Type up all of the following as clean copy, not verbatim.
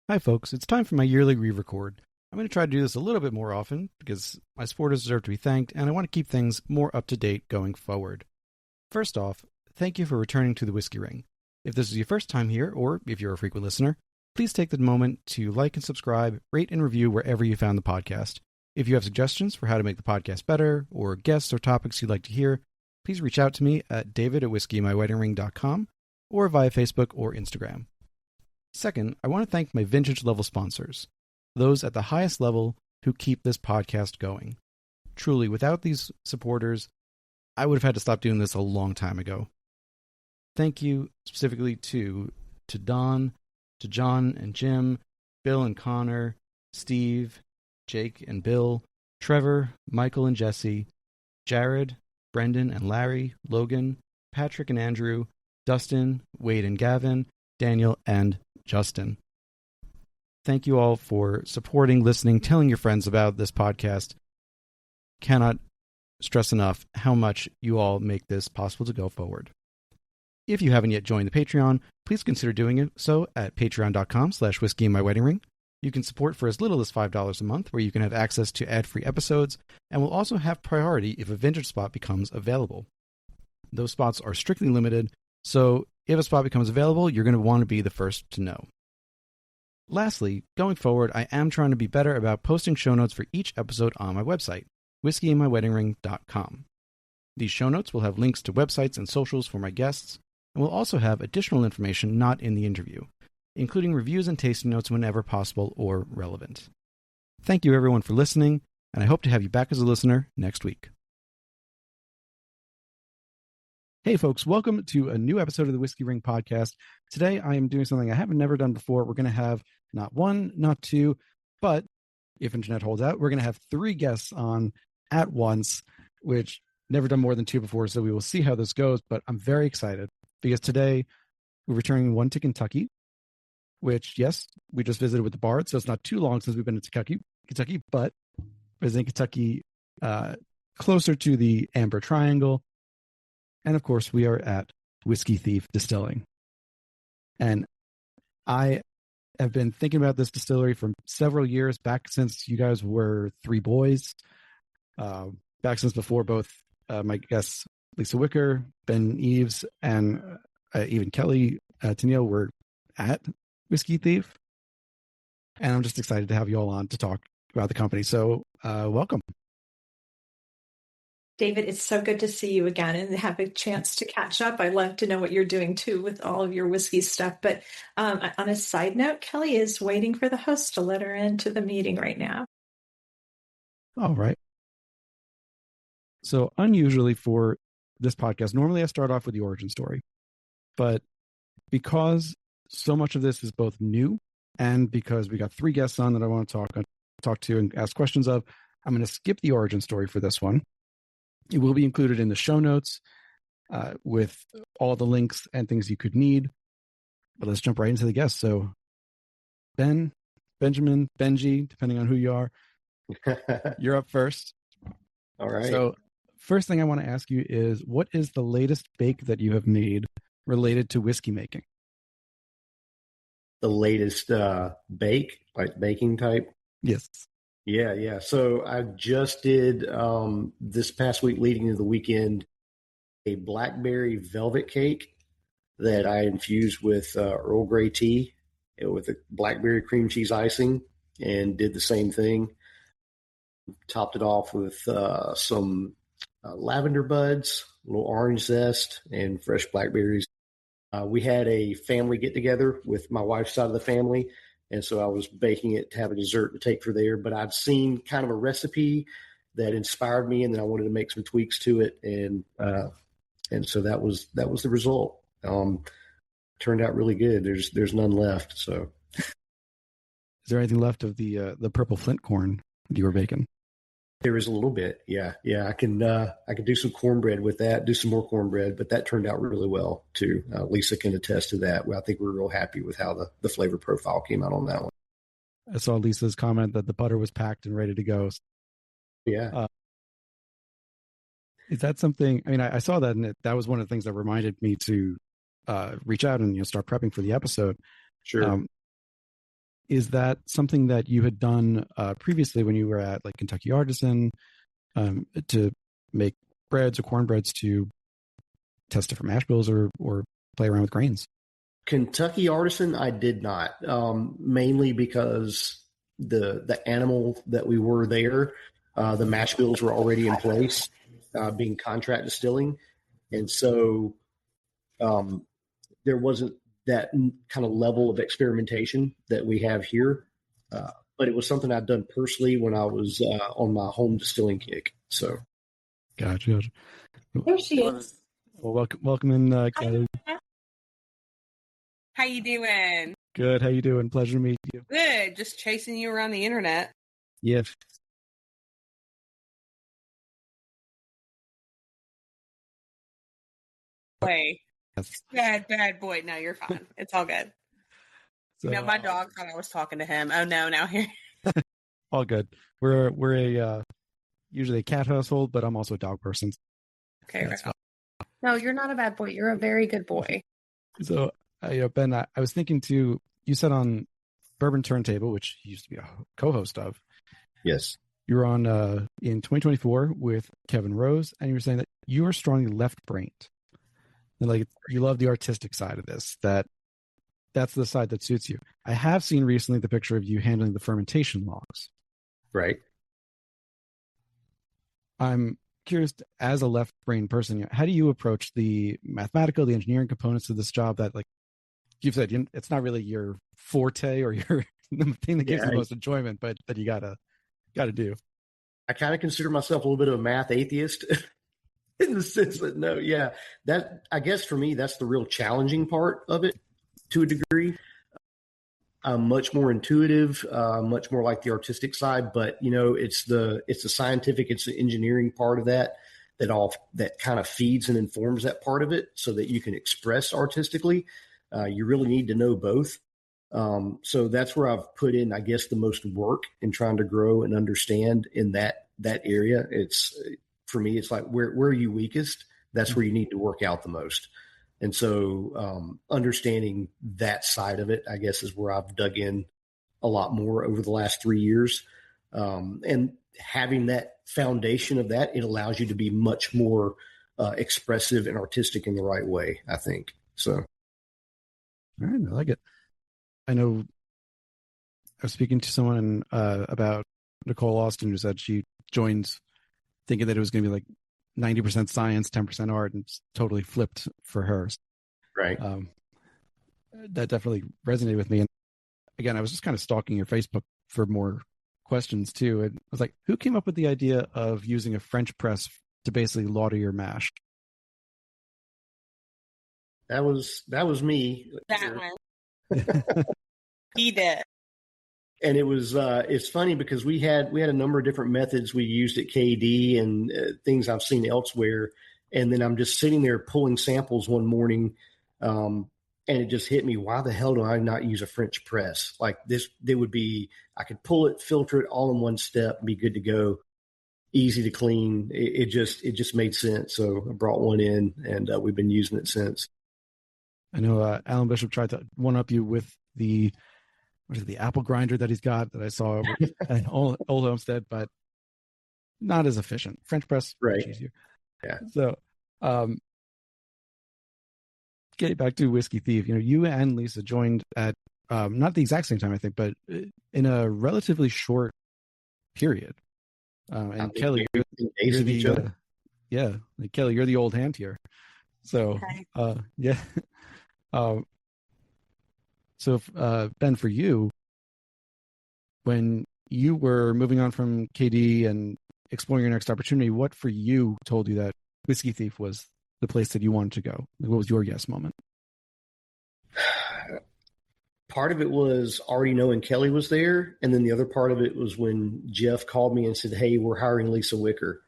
Hi folks, it's time for my yearly re-record. I'm going to try to do this a little bit more often because my supporters deserve to be thanked and I want to keep things more up to date going forward. First off, thank you for returning to the Whiskey Ring. If this is your first time here, or if you're a frequent listener, please take the moment to like and subscribe, rate and review wherever you found the podcast. If you have suggestions for how to make the podcast better, or guests or topics you'd like to hear, please reach out to me at david@whiskeymyweddingring.com or via Facebook or Instagram. Second, I want to thank my vintage level sponsors, those at the highest level who keep this podcast going. Truly, without these supporters, I would have had to stop doing this a long time ago. Thank you specifically to Don, to John and Jim, Bill and Connor, Steve, Jake and Bill, Trevor, Michael and Jesse, Jared, Brendan and Larry, Logan, Patrick and Andrew, Dustin, Wade and Gavin, Daniel, and Justin. Thank you all for supporting, listening, telling your friends about this podcast. Cannot stress enough how much you all make this possible to go forward. If you haven't yet joined the Patreon, please consider doing so at patreon.com/whiskeymyweddingring. You can support for as little as $5 a month, where you can have access to ad-free episodes, and will also have priority if a vintage spot becomes available. Those spots are strictly limited, so if a spot becomes available, you're going to want to be the first to know. Lastly, going forward, I am trying to be better about posting show notes for each episode on my website, whiskeymyweddingring.com. These show notes will have links to websites and socials for my guests, and will also have additional information not in the interview, including reviews and tasting notes whenever possible or relevant. Thank you everyone for listening, and I hope to have you back as a listener next week. Hey folks, welcome to a new episode of the Whiskey Ring podcast. Today I am doing something I haven't never done before. We're going to have not one, not two, but if internet holds out, we're going to have 3 guests on at once, which never done more than 2 before, so we will see how this goes. But I'm very excited because today we're returning one to Kentucky, which, yes, we just visited with the Bard, so it's not too long since we've been to Kentucky, but visiting Kentucky closer to the Amber Triangle. And of course, we are at Whiskey Thief Distilling. And I have been thinking about this distillery for several years, back since you guys were 3 boys, back since before both my guests, Lisa Wicker, Ben Eaves, and even Kelley, Tennille, were at Whiskey Thief. And I'm just excited to have you all on to talk about the company. So welcome. David, it's so good to see you again and have a chance to catch up. I'd love to know what you're doing too with all of your whiskey stuff. But on a side note, Kelley is waiting for the host to let her into the meeting right now. All right. So unusually for this podcast, normally I start off with the origin story. But because so much of this is both new and because we got 3 guests on that I want to talk to and ask questions of, I'm going to skip the origin story for this one. It will be included in the show notes with all the links and things you could need. But let's jump right into the guests. So Benjamin, Benji, depending on who you are, you're up first. All right. So first thing I want to ask you is, what is the latest bake that you have made related to whiskey making? The latest bake, like baking type? Yes. Yeah. So I just did this past week leading into the weekend a blackberry velvet cake that I infused with Earl Grey tea with a blackberry cream cheese icing, and did the same thing. Topped it off with some lavender buds, a little orange zest, and fresh blackberries. We had a family get together with my wife's side of the family. And so I was baking it to have a dessert to take for there. But I'd seen kind of a recipe that inspired me, and then I wanted to make some tweaks to it. And so that was the result. Turned out really good. There's none left. So, is there anything left of the purple flint corn that you were baking? There is a little bit. Yeah. I can do some cornbread with that. Do some more cornbread, but that turned out really well too. Lisa can attest to that. Well, I think we're real happy with how the flavor profile came out on that one. I saw Lisa's comment that the butter was packed and ready to go. Yeah. Is that something? I mean, I saw that, and that was one of the things that reminded me to reach out and start prepping for the episode. Sure. is that something that you had done previously when you were at like Kentucky Artisan to make breads or cornbreads to test different mash bills or play around with grains? Kentucky Artisan, I did not, mainly because the animal that we were there, the mash bills were already in place, being contract distilling, and so there wasn't that kind of level of experimentation that we have here. But it was something I'd done personally when I was on my home distilling kick. So, gotcha. There she is. Well, welcome in, Kelley. How you doing? Good. How you doing? Pleasure to meet you. Good. Just chasing you around the internet. Yes. Boy. Bad boy. No, you're fine. It's all good. So, my dog thought I was talking to him. Oh no, now here. All good. We're a usually a cat household, but I'm also a dog person. Okay, right. No, you're not a bad boy. You're a very good boy. So, Ben, I was thinking too, you said on Bourbon Turntable, which you used to be a co-host of. yes. You were on in 2024 with Kevin Rose, and you were saying that you are strongly left-brained. And like you love the artistic side of this, that's the side that suits you. I have seen recently the picture of you handling the fermentation logs. Right. I'm curious, as a left-brained person, how do you approach the mathematical, the engineering components of this job that, like you've said, it's not really your forte or your the thing that gives you the most enjoyment, but that you gotta do? I kind of consider myself a little bit of a math atheist in the sense that that I guess for me, that's the real challenging part of it to a degree. I'm much more intuitive, much more like the artistic side, but it's the scientific, it's the engineering part of that kind of feeds and informs that part of it so that you can express artistically. You really need to know both. So that's where I've put in, I guess, the most work in trying to grow and understand in that area. For me, it's like, where are you weakest? That's where you need to work out the most. And so understanding that side of it, I guess, is where I've dug in a lot more over the last 3 years. And having that foundation of that, it allows you to be much more expressive and artistic in the right way, I think. So. All right, I like it. I know I was speaking to someone about Nicole Austin, who said she joined thinking that it was going to be like 90% science, 10% art, and it's totally flipped for her. Right. That definitely resonated with me. And again, I was just kind of stalking your Facebook for more questions too. And I was like, who came up with the idea of using a French press to basically lauter your mash? That was me. That one. He did. And it was it's funny because we had a number of different methods we used at KD and things I've seen elsewhere. And then I'm just sitting there pulling samples one morning, and it just hit me: why the hell do I not use a French press like this? I could pull it, filter it all in one step, and be good to go, easy to clean. It just made sense. So I brought one in, and we've been using it since. I know Alan Bishop tried to one up you with the apple grinder that he's got that I saw at Old Homestead, but not as efficient. French press, right? Much easier. Yeah. So, getting back to Whiskey Thief, you and Lisa joined at not the exact same time, I think, but in a relatively short period. And Kelley, you're the Kelley, you're the old hand here. So, okay. Yeah. So, Ben, for you, when you were moving on from KD and exploring your next opportunity, what for you told you that Whiskey Thief was the place that you wanted to go? What was your yes moment? Part of it was already knowing Kelley was there. And then the other part of it was when Jeff called me and said, "Hey, we're hiring Lisa Wicker."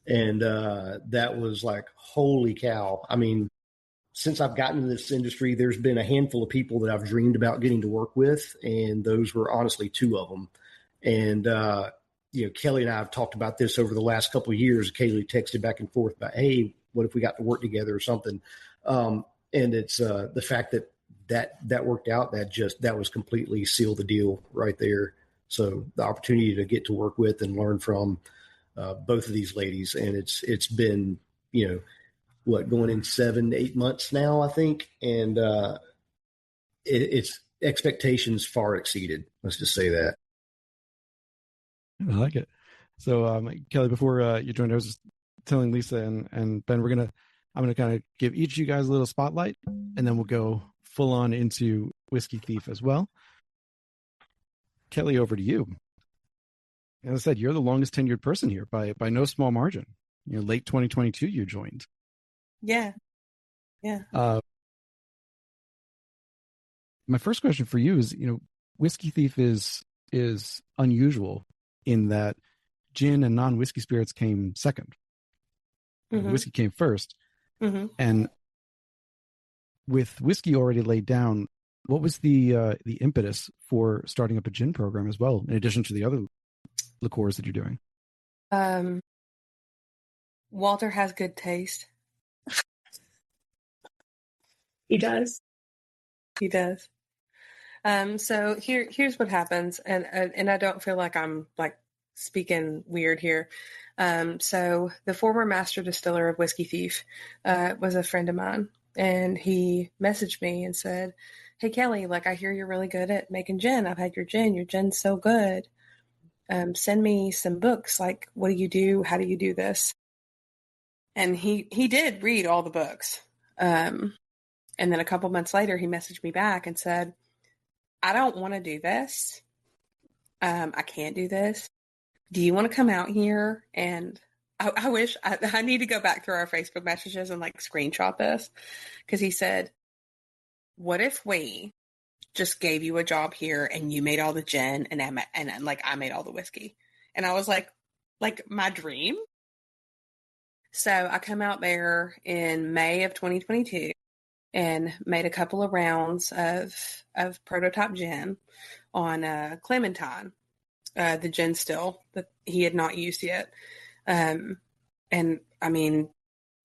And that was like, holy cow. I mean, since I've gotten into this industry, there's been a handful of people that I've dreamed about getting to work with, and those were honestly two of them. And Kelley and I have talked about this over the last couple of years. Kelley texted back and forth about, "Hey, what if we got to work together or something?" And it's the fact that that worked out. That was completely sealed the deal right there. So the opportunity to get to work with and learn from both of these ladies, and it's been, going in 7-8 months now, I think, and it's expectations far exceeded. Let's just say that. I like it. So, Kelley, before you joined, I was just telling Lisa and Ben, I'm gonna kind of give each of you guys a little spotlight, and then we'll go full on into Whiskey Thief as well. Kelley, over to you. As I said, you're the longest tenured person here by no small margin. Late 2022 you joined. Yeah. My first question for you is, Whiskey Thief is unusual in that gin and non-whiskey spirits came second. Mm-hmm. Whiskey came first. Mm-hmm. And with whiskey already laid down, what was the impetus for starting up a gin program as well, in addition to the other liqueurs that you're doing? Walter has good taste. He does. So here's what happens, and I don't feel like I'm like speaking weird here. So the former master distiller of Whiskey Thief was a friend of mine, and he messaged me and said, "Hey Kelley, like I hear you're really good at making gin. I've had your gin. Your gin's so good. Send me some books. Like, what do you do? How do you do this?" And he did read all the books. And then a couple months later, he messaged me back and said, "I don't want to do this. I can't do this. Do you want to come out here?" And I wish I need to go back through our Facebook messages and like screenshot this, because he said, "What if we just gave you a job here and you made all the gin and I made all the whiskey?" And I was like my dream. So I come out there in May of 2022 and made a couple of rounds of prototype gin on Clementine, the gin still that he had not used yet. And I mean,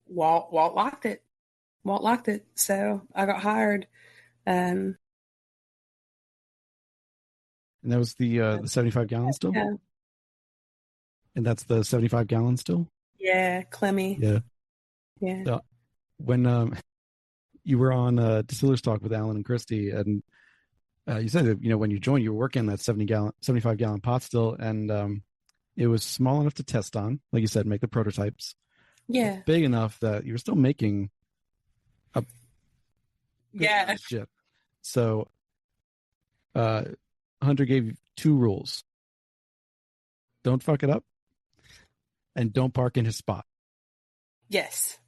Walt liked it. Walt liked it. So I got hired. And that was the 75 gallon still? Yeah. And that's the 75 gallon still? Yeah, Clemmy. Yeah. Yeah. So when you were on Distillers Talk with Alan and Christy, and you said that, when you joined, you were working that 75 gallon pot still, and it was small enough to test on, like you said, make the prototypes. Yeah. Big enough that you were still making a shit. So Hunter gave you 2 rules. Don't fuck it up, and don't park in his spot. Yes.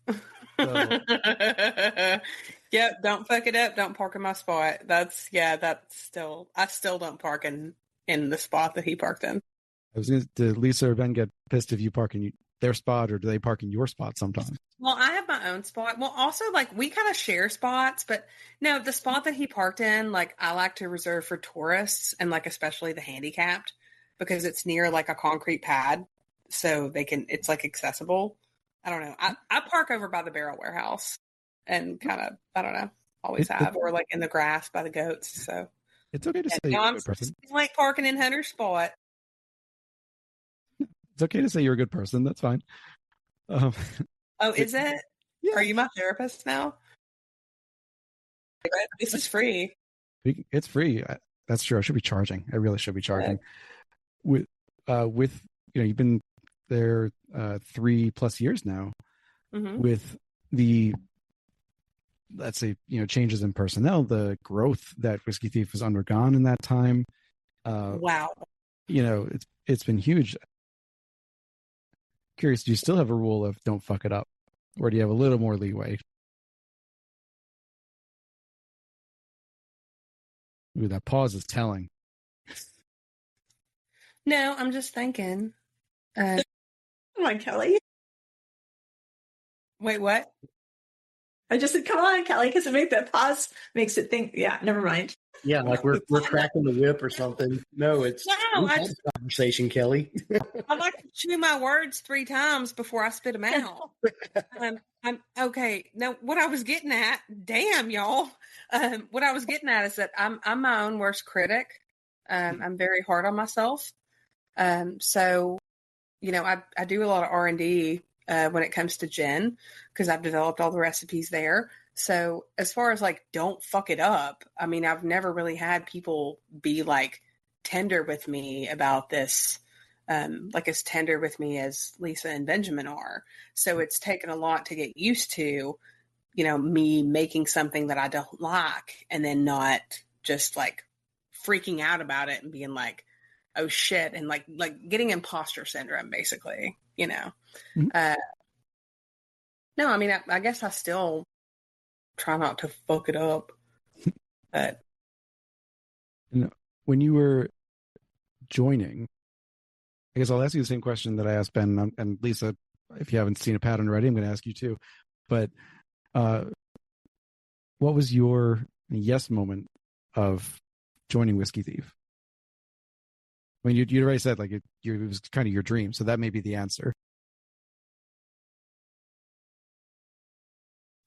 So, Yep. Don't fuck it up. Don't park in my spot. I still don't park in the spot that he parked in. Did Lisa or Ben get pissed if you park in their spot, or do they park in your spot sometimes? Well, I have my own spot. Well, also, like, we kind of share spots, but no, the spot that he parked in, like, I like to reserve for tourists and, like, especially the handicapped, because it's near, like, a concrete pad, so it's, like, accessible. I don't know. I park over by the barrel warehouse and kind of, I don't know, always have, or, like, in the grass by the goats, so. It's okay to say you're a good person. Like parking in Hunter's spot. It's okay to say you're a good person. That's fine. Oh, is it? Yeah. Are you my therapist now? This is free. It's free. That's true. I should be charging. I really should be charging. Yeah. With you've been there 3+ years now. Mm-hmm. With the, let's say, changes in personnel, the growth that Whiskey Thief has undergone in that time. Wow. It's been huge. Curious, do you still have a rule of don't fuck it up, or do you have a little more leeway? Ooh, that pause is telling. No, I'm just thinking. Come on, Kelley. Wait, what? I just said, come on, Kelley, because it makes that pause makes it think. Yeah, never mind. Yeah, like we're cracking the whip or something. No, it's no. conversation, Kelley. I like to chew my words 3 times before I spit them out. I'm okay. Now, what I was getting at, damn y'all. What I was getting at is that I'm my own worst critic. I'm very hard on myself. So, you know, I do a lot of R&D when it comes to gin because I've developed all the recipes there. So as far as like, don't fuck it up. I mean, I've never really had people be like tender with me about this. Like as tender with me as Lisa and Benjamin are. So it's taken a lot to get used to, you know, me making something that I don't like and then not just like freaking out about it and being like, oh shit. And like getting imposter syndrome, basically, you know? Mm-hmm. No, I mean, I guess I still try not to fuck it up, but. You know, when you were joining, I guess I'll ask you the same question that I asked Ben and Lisa. If you haven't seen a pattern already, I'm going to ask you too. But what was your yes moment of joining Whiskey Thief? I mean, you already said like it was kind of your dream, so that may be the answer.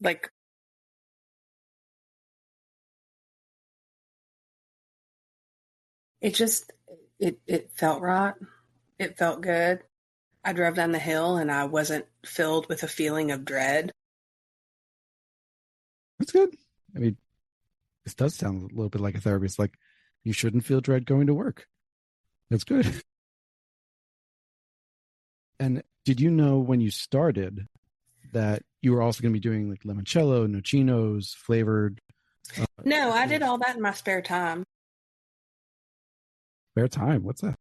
Like, it just, it felt right. It felt good. I drove down the hill and I wasn't filled with a feeling of dread. That's good. I mean, this does sound a little bit like a therapy. It's like you shouldn't feel dread going to work. That's good. And did you know when you started that you were also going to be doing like limoncello, nocinos, flavored? No, I did all that in my spare time. Spare time? What's that?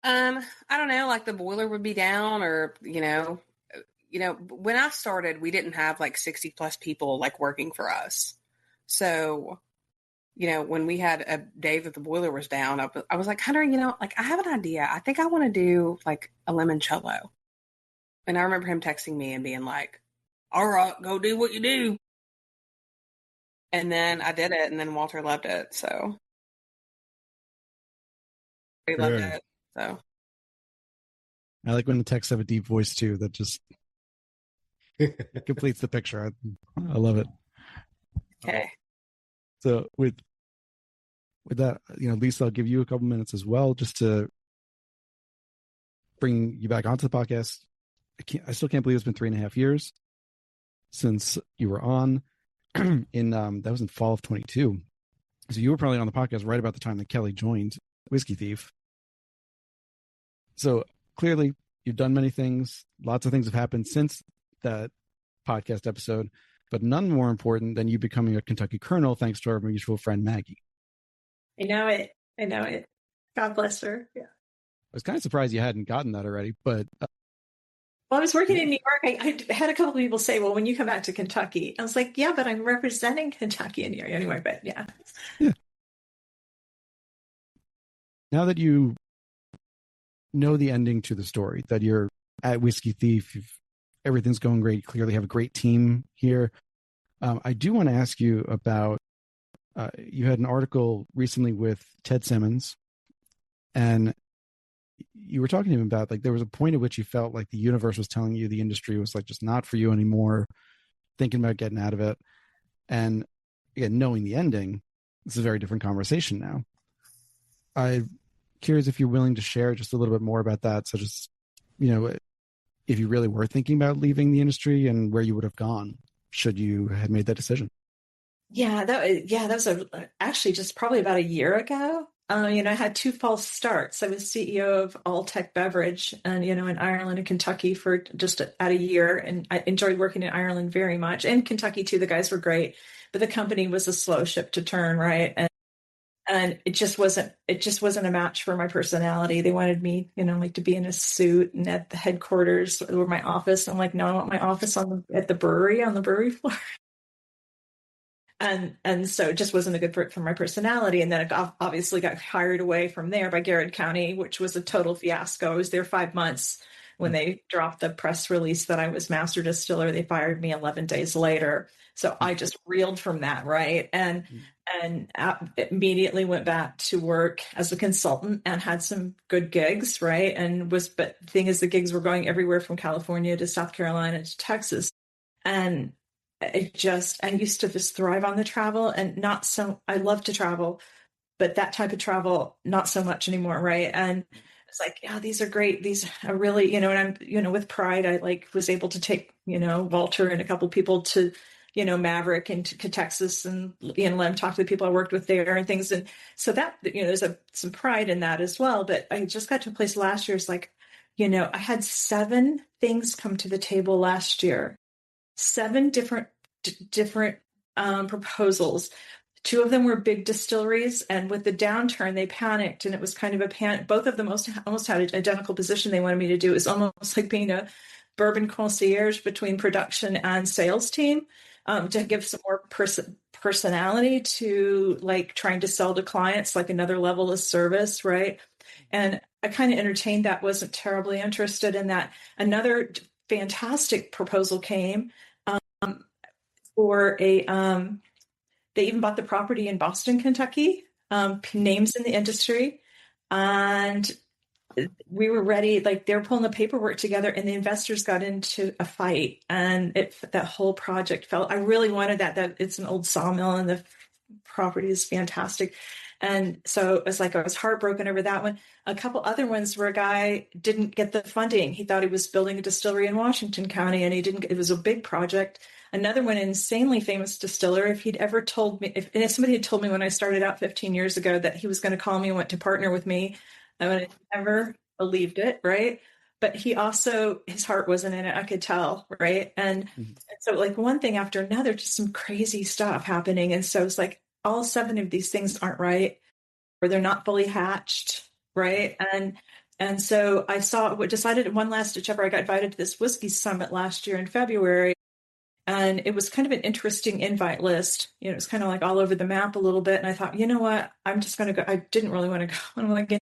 I don't know, like the boiler would be down or, you know, when I started, we didn't have like 60 plus people like working for us. So, you know, when we had a day that the boiler was down, I was like, Hunter, you know, like I have an idea. I think I want to do like a limoncello. And I remember him texting me and being like, all right, go do what you do. And then I did it and then Walter loved it. So he loved it. So I like when the texts have a deep voice too. That just completes the picture. I love it. okay. So with that, you know, Lisa, I'll give you a couple minutes as well, just to bring you back onto the podcast. I still can't believe it's been 3.5 years since you were on. In that was in fall of 22. So you were probably on the podcast right about the time that Kelley joined Whiskey Thief. So clearly you've done many things. Lots of things have happened since that podcast episode, but none more important than you becoming a Kentucky Colonel thanks to our mutual friend Maggie. I know it. God bless her. Yeah. I was kind of surprised you hadn't gotten that already, but well, I was working in New York. I had a couple of people say, well, when you come back to Kentucky, I was like, yeah, but I'm representing Kentucky in New York anyway, but yeah. Now that you know the ending to the story, that you're at Whiskey Thief, everything's going great, you clearly have a great team here. I do want to ask you about, you had an article recently with Ted Simmons, and you were talking to him about like there was a point at which you felt like the universe was telling you the industry was like just not for you anymore, thinking about getting out of it. And again, knowing the ending, it's a very different conversation now. I'm curious if you're willing to share just a little bit more about that. So just, you know, if you really were thinking about leaving the industry and where you would have gone should you had made that decision. Yeah, that was actually just probably about a year ago. You know, I had 2 false starts. I was CEO of All Tech Beverage, and you know, in Ireland and Kentucky for just at a year, and I enjoyed working in Ireland very much, and Kentucky too. The guys were great, but the company was a slow ship to turn, right? And it just wasn't a match for my personality. They wanted me, you know, like to be in a suit and at the headquarters or my office. I'm like, no, I want my office at the brewery, on the brewery floor. And so it just wasn't a good fit for my personality. And then it obviously got hired away from there by Garrett County, which was a total fiasco. I was there 5 months. when they dropped the press release that I was master distiller, they fired me 11 days later. So I just reeled from that, right? And immediately went back to work as a consultant and had some good gigs, right? But the thing is, the gigs were going everywhere from California to South Carolina to Texas. And I used to just thrive on the travel, and I love to travel, but that type of travel, not so much anymore, right? And it's like, yeah, these are great. These are really, and I'm, with pride, I was able to take, Walter and a couple of people to, Maverick and to Texas, and, let him talk to the people I worked with there and things. And so that, there's some pride in that as well. But I just got to a place last year. It's like, I had 7 things come to the table last year, 7 different proposals. 2 of them were big distilleries, and with the downturn, they panicked, and it was kind of a panic. Both of them almost had an identical position they wanted me to do. It was almost like being a bourbon concierge between production and sales team, to give some more personality to trying to sell to clients, like another level of service, right? And I kind of entertained that, wasn't terribly interested in that. Another fantastic proposal came for they even bought the property in Boston, Kentucky, names in the industry. And we were ready, they were pulling the paperwork together, and the investors got into a fight, and that whole project fell. I really wanted that it's an old sawmill, and the property is fantastic. And so it was I was heartbroken over that one. A couple other ones where a guy didn't get the funding. He thought he was building a distillery in Washington County, and he didn't. It was a big project. Another one, an insanely famous distiller. If he'd ever told me, if somebody had told me when I started out 15 years ago that he was going to call me and want to partner with me, I would have never believed it, right? But he also, his heart wasn't in it. I could tell, right? And so one thing after another, just some crazy stuff happening. And so it's all 7 of these things aren't right, or they're not fully hatched, right? And so I decided at one last ditch effort. I got invited to this whiskey summit last year in February. And it was kind of an interesting invite list. It was kind of all over the map a little bit. And I thought, you know what? I'm just going to go. I didn't really want to go. I'm because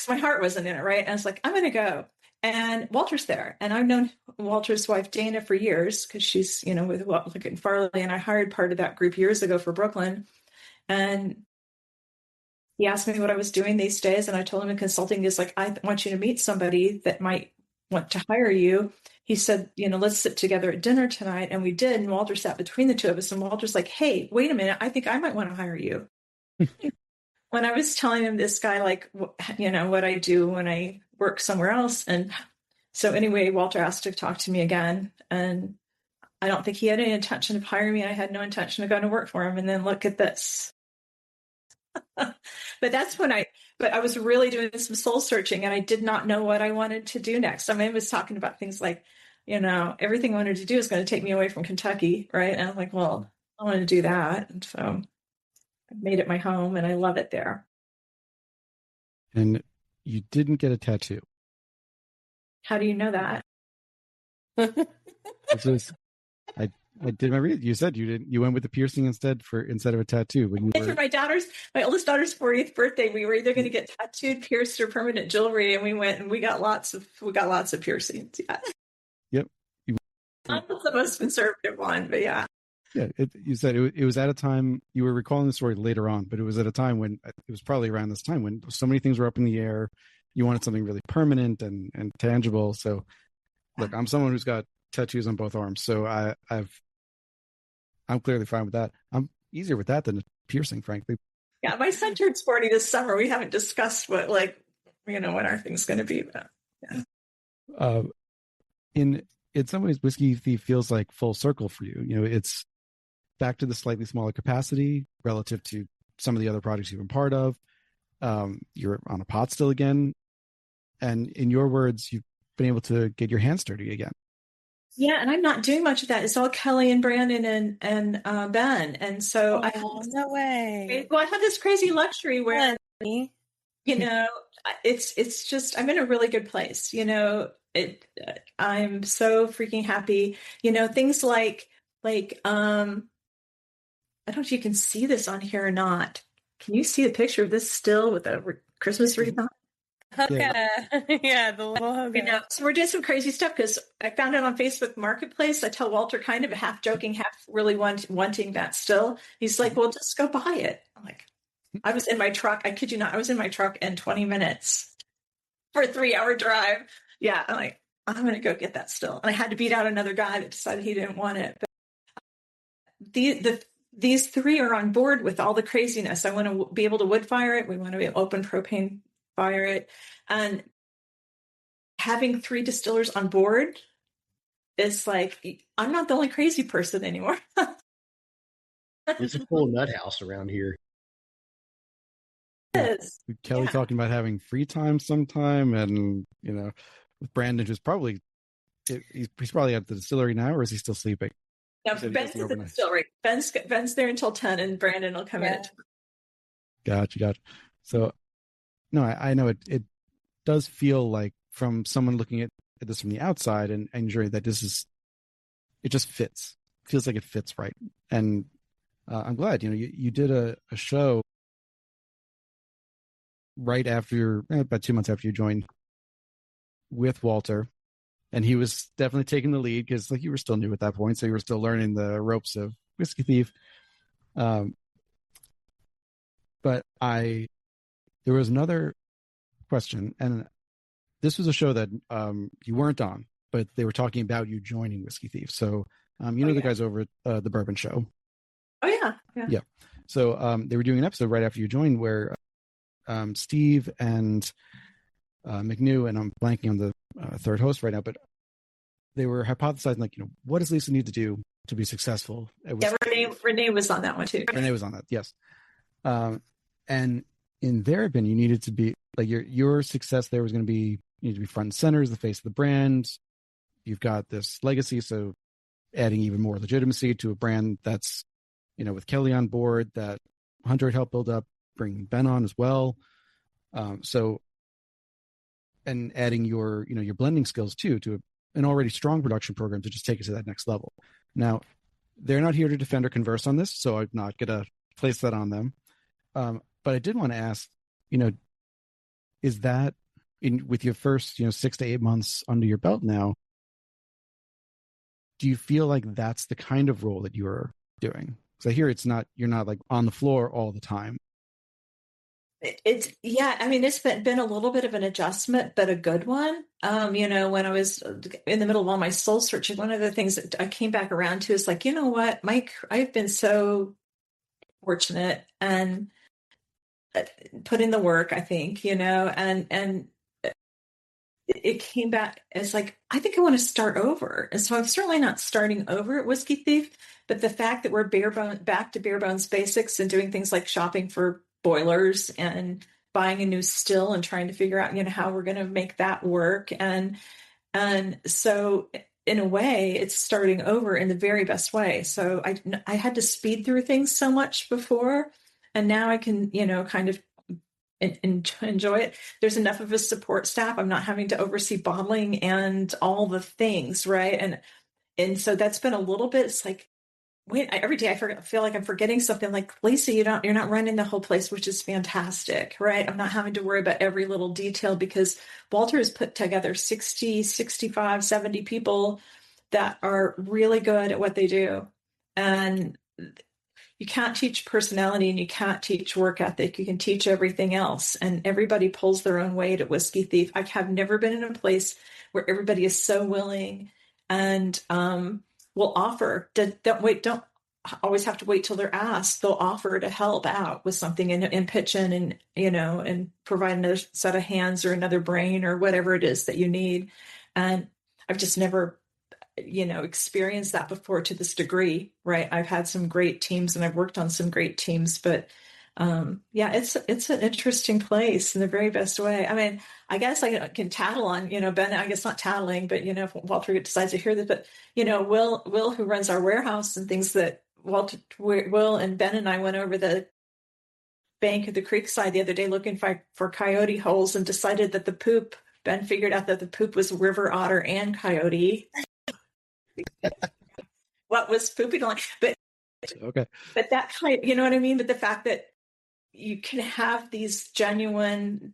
my heart wasn't in it, right? And I was I'm going to go. And Walter's there. And I've known Walter's wife, Dana, for years, because she's, with Farley. And I hired part of that group years ago for Brooklyn. And he asked me what I was doing these days. And I told him consulting is I want you to meet somebody that might want to hire you. He said, let's sit together at dinner tonight. And we did. And Walter sat between the 2 of us. And Walter's hey, wait a minute. I think I might want to hire you. When I was telling him this guy, what I do when I work somewhere else. And so anyway, Walter asked to talk to me again. And I don't think he had any intention of hiring me. I had no intention of going to work for him. And then look at this. But that's when I was really doing some soul searching, and I did not know what I wanted to do next. I mean, I was talking about things everything I wanted to do is going to take me away from Kentucky, right? And I'm well, I want to do that. And so I made it my home, and I love it there. And you didn't get a tattoo. How do you know that? I did my read. You said you didn't. You went with the piercing instead of a tattoo. When you were... For my oldest daughter's 40th birthday, we were either going to get tattooed, pierced, or permanent jewelry, and we went and we got lots of piercings. Yeah. Yep. That was the most conservative one, but yeah. Yeah. You said it was at a time, you were recalling the story later on, but it was at a time when it was probably around this time when so many things were up in the air. You wanted something really permanent and tangible. So, look, I'm someone who's got tattoos on both arms, so I'm clearly fine with that. I'm easier with that than a piercing, frankly. Yeah, my son turned 40 this summer. We haven't discussed what our thing's going to be. But yeah. In some ways, Whiskey Thief feels like full circle for you. It's back to the slightly smaller capacity relative to some of the other projects you've been part of. You're on a pot still again, and in your words, you've been able to get your hands dirty again. Yeah, and I'm not doing much of that. It's all Kelley and Brandon and Ben, and so no way. Well, I have this crazy luxury where it's just I'm in a really good place. I'm so freaking happy. Things like I don't know if you can see this on here or not. Can you see the picture of this still with the Christmas wreath on? Hoka. Yeah, the little Hoka. You know, so we're doing some crazy stuff because I found it on Facebook Marketplace. I tell Walter kind of half joking, half really wanting that still. He's like, well, just go buy it. I'm like, I was in my truck. I kid you not. I was in my truck in 20 minutes for a 3-hour drive. Yeah. I'm like, I'm going to go get that still. And I had to beat out another guy that decided he didn't want it. But these three are on board with all the craziness. I want to be able to wood fire it. We want to be open propane fire it. And having 3 distillers on board is like, I'm not the only crazy person anymore. It's a full nut house around here. It is. Kelley talking about having free time sometime, and with Brandon, who's probably he's probably at the distillery now, or is he still sleeping? No, Ben's at the distillery. Ben's there until 10, and Brandon will come in at 12. Gotcha. So, no, I know it does feel like, from someone looking at this from the outside and enjoying that, it just fits. Feels like it fits right. And I'm glad, you did a show right after, about 2 months after you joined, with Walter, and he was definitely taking the lead because, like, you were still new at that point, so you were still learning the ropes of Whiskey Thief. But there was another question, and this was a show that you weren't on, but they were talking about you joining Whiskey Thief. So the guys over at the Bourbon Show. Oh yeah. So they were doing an episode right after you joined where Steve and McNew, and I'm blanking on the third host right now, but they were hypothesizing, like, what does Lisa need to do to be successful? Renee was on that one too. Renee was on that, yes. And in their opinion, you needed to be like, your success there was going to be, you need to be front and center as the face of the brand. You've got this legacy, so adding even more legitimacy to a brand that's, with Kelley on board, that Hunter had helped build up, bringing Ben on as well. And adding your blending skills too, to an already strong production program to just take it to that next level. Now, they're not here to defend or converse on this, so I'm not going to place that on them. But I did want to ask, is that with your first, 6 to 8 months under your belt now, do you feel like that's the kind of role that you're doing? Because I hear you're not like on the floor all the time. It's been a little bit of an adjustment, but a good one. When I was in the middle of all my soul searching, one of the things that I came back around to is like, you know what, Mike, I've been so fortunate and put in the work, I think, and it came back as like, I think I want to start over. And so I'm certainly not starting over at Whiskey Thief, but the fact that we're back to bare bones basics and doing things like shopping for boilers and buying a new still and trying to figure out, how we're going to make that work. And so in a way, it's starting over in the very best way. So I had to speed through things so much before, and now I can, kind of enjoy it. There's enough of a support staff. I'm not having to oversee bottling and all the things, right? And so that's been a little bit, it's like, every day I feel like I'm forgetting something. Like, Lisa, you're not running the whole place, which is fantastic, right? I'm not having to worry about every little detail because Walter has put together 60, 65, 70 people that are really good at what they do. And you can't teach personality and you can't teach work ethic. You can teach everything else. And everybody pulls their own weight at Whiskey Thief. I have never been in a place where everybody is so willing and will offer. Don't always have to wait till they're asked. They'll offer to help out with something and pitch in and provide another set of hands or another brain or whatever it is that you need. And I've just never experienced that before to this degree, right? I've had some great teams and I've worked on some great teams, but it's an interesting place in the very best way. I mean, I guess I can tattle on, Ben, I guess not tattling, but, if Walter decides to hear this, but, Will, who runs our warehouse and things that Will and Ben and I went over the bank of the creek side the other day looking for coyote holes and decided that Ben figured out that the poop was river otter and coyote. What was pooping on? But okay. But that kind, you know what I mean? But the fact that you can have these genuine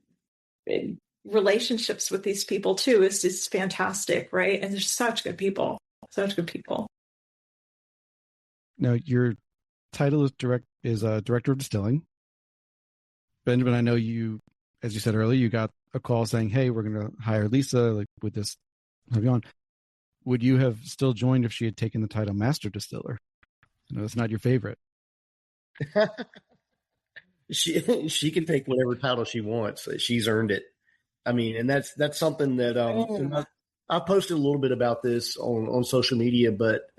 relationships with these people too is fantastic, right? And they're such good people, such good people. Now, your title is director of distilling. Benjamin, I know you, as you said earlier, you got a call saying, "Hey, we're going to hire Lisa. Like, with this, have you on?" Would you have still joined if she had taken the title master distiller? I know it's not your favorite. She can take whatever title she wants. She's earned it. I mean, and that's something that I posted a little bit about this on social media, but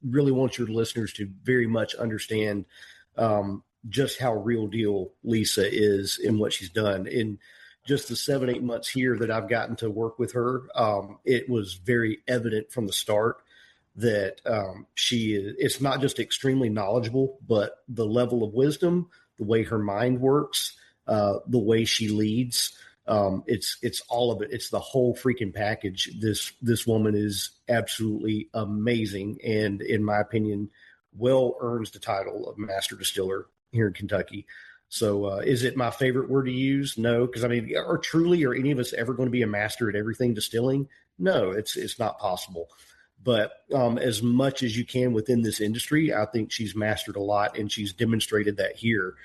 really want your listeners to very much understand just how real deal Lisa is in what she's done. In just the 7-8 months here that I've gotten to work with her, it was very evident from the start that it's not just extremely knowledgeable, but the level of wisdom, the way her mind works, the way she leads. It's all of it. It's the whole freaking package. This woman is absolutely amazing, and in my opinion, well earns the title of master distiller here in Kentucky. So, is it my favorite word to use? No, because I mean, are any of us ever going to be a master at everything distilling? No, it's not possible. But as much as you can within this industry, I think she's mastered a lot, and she's demonstrated that here.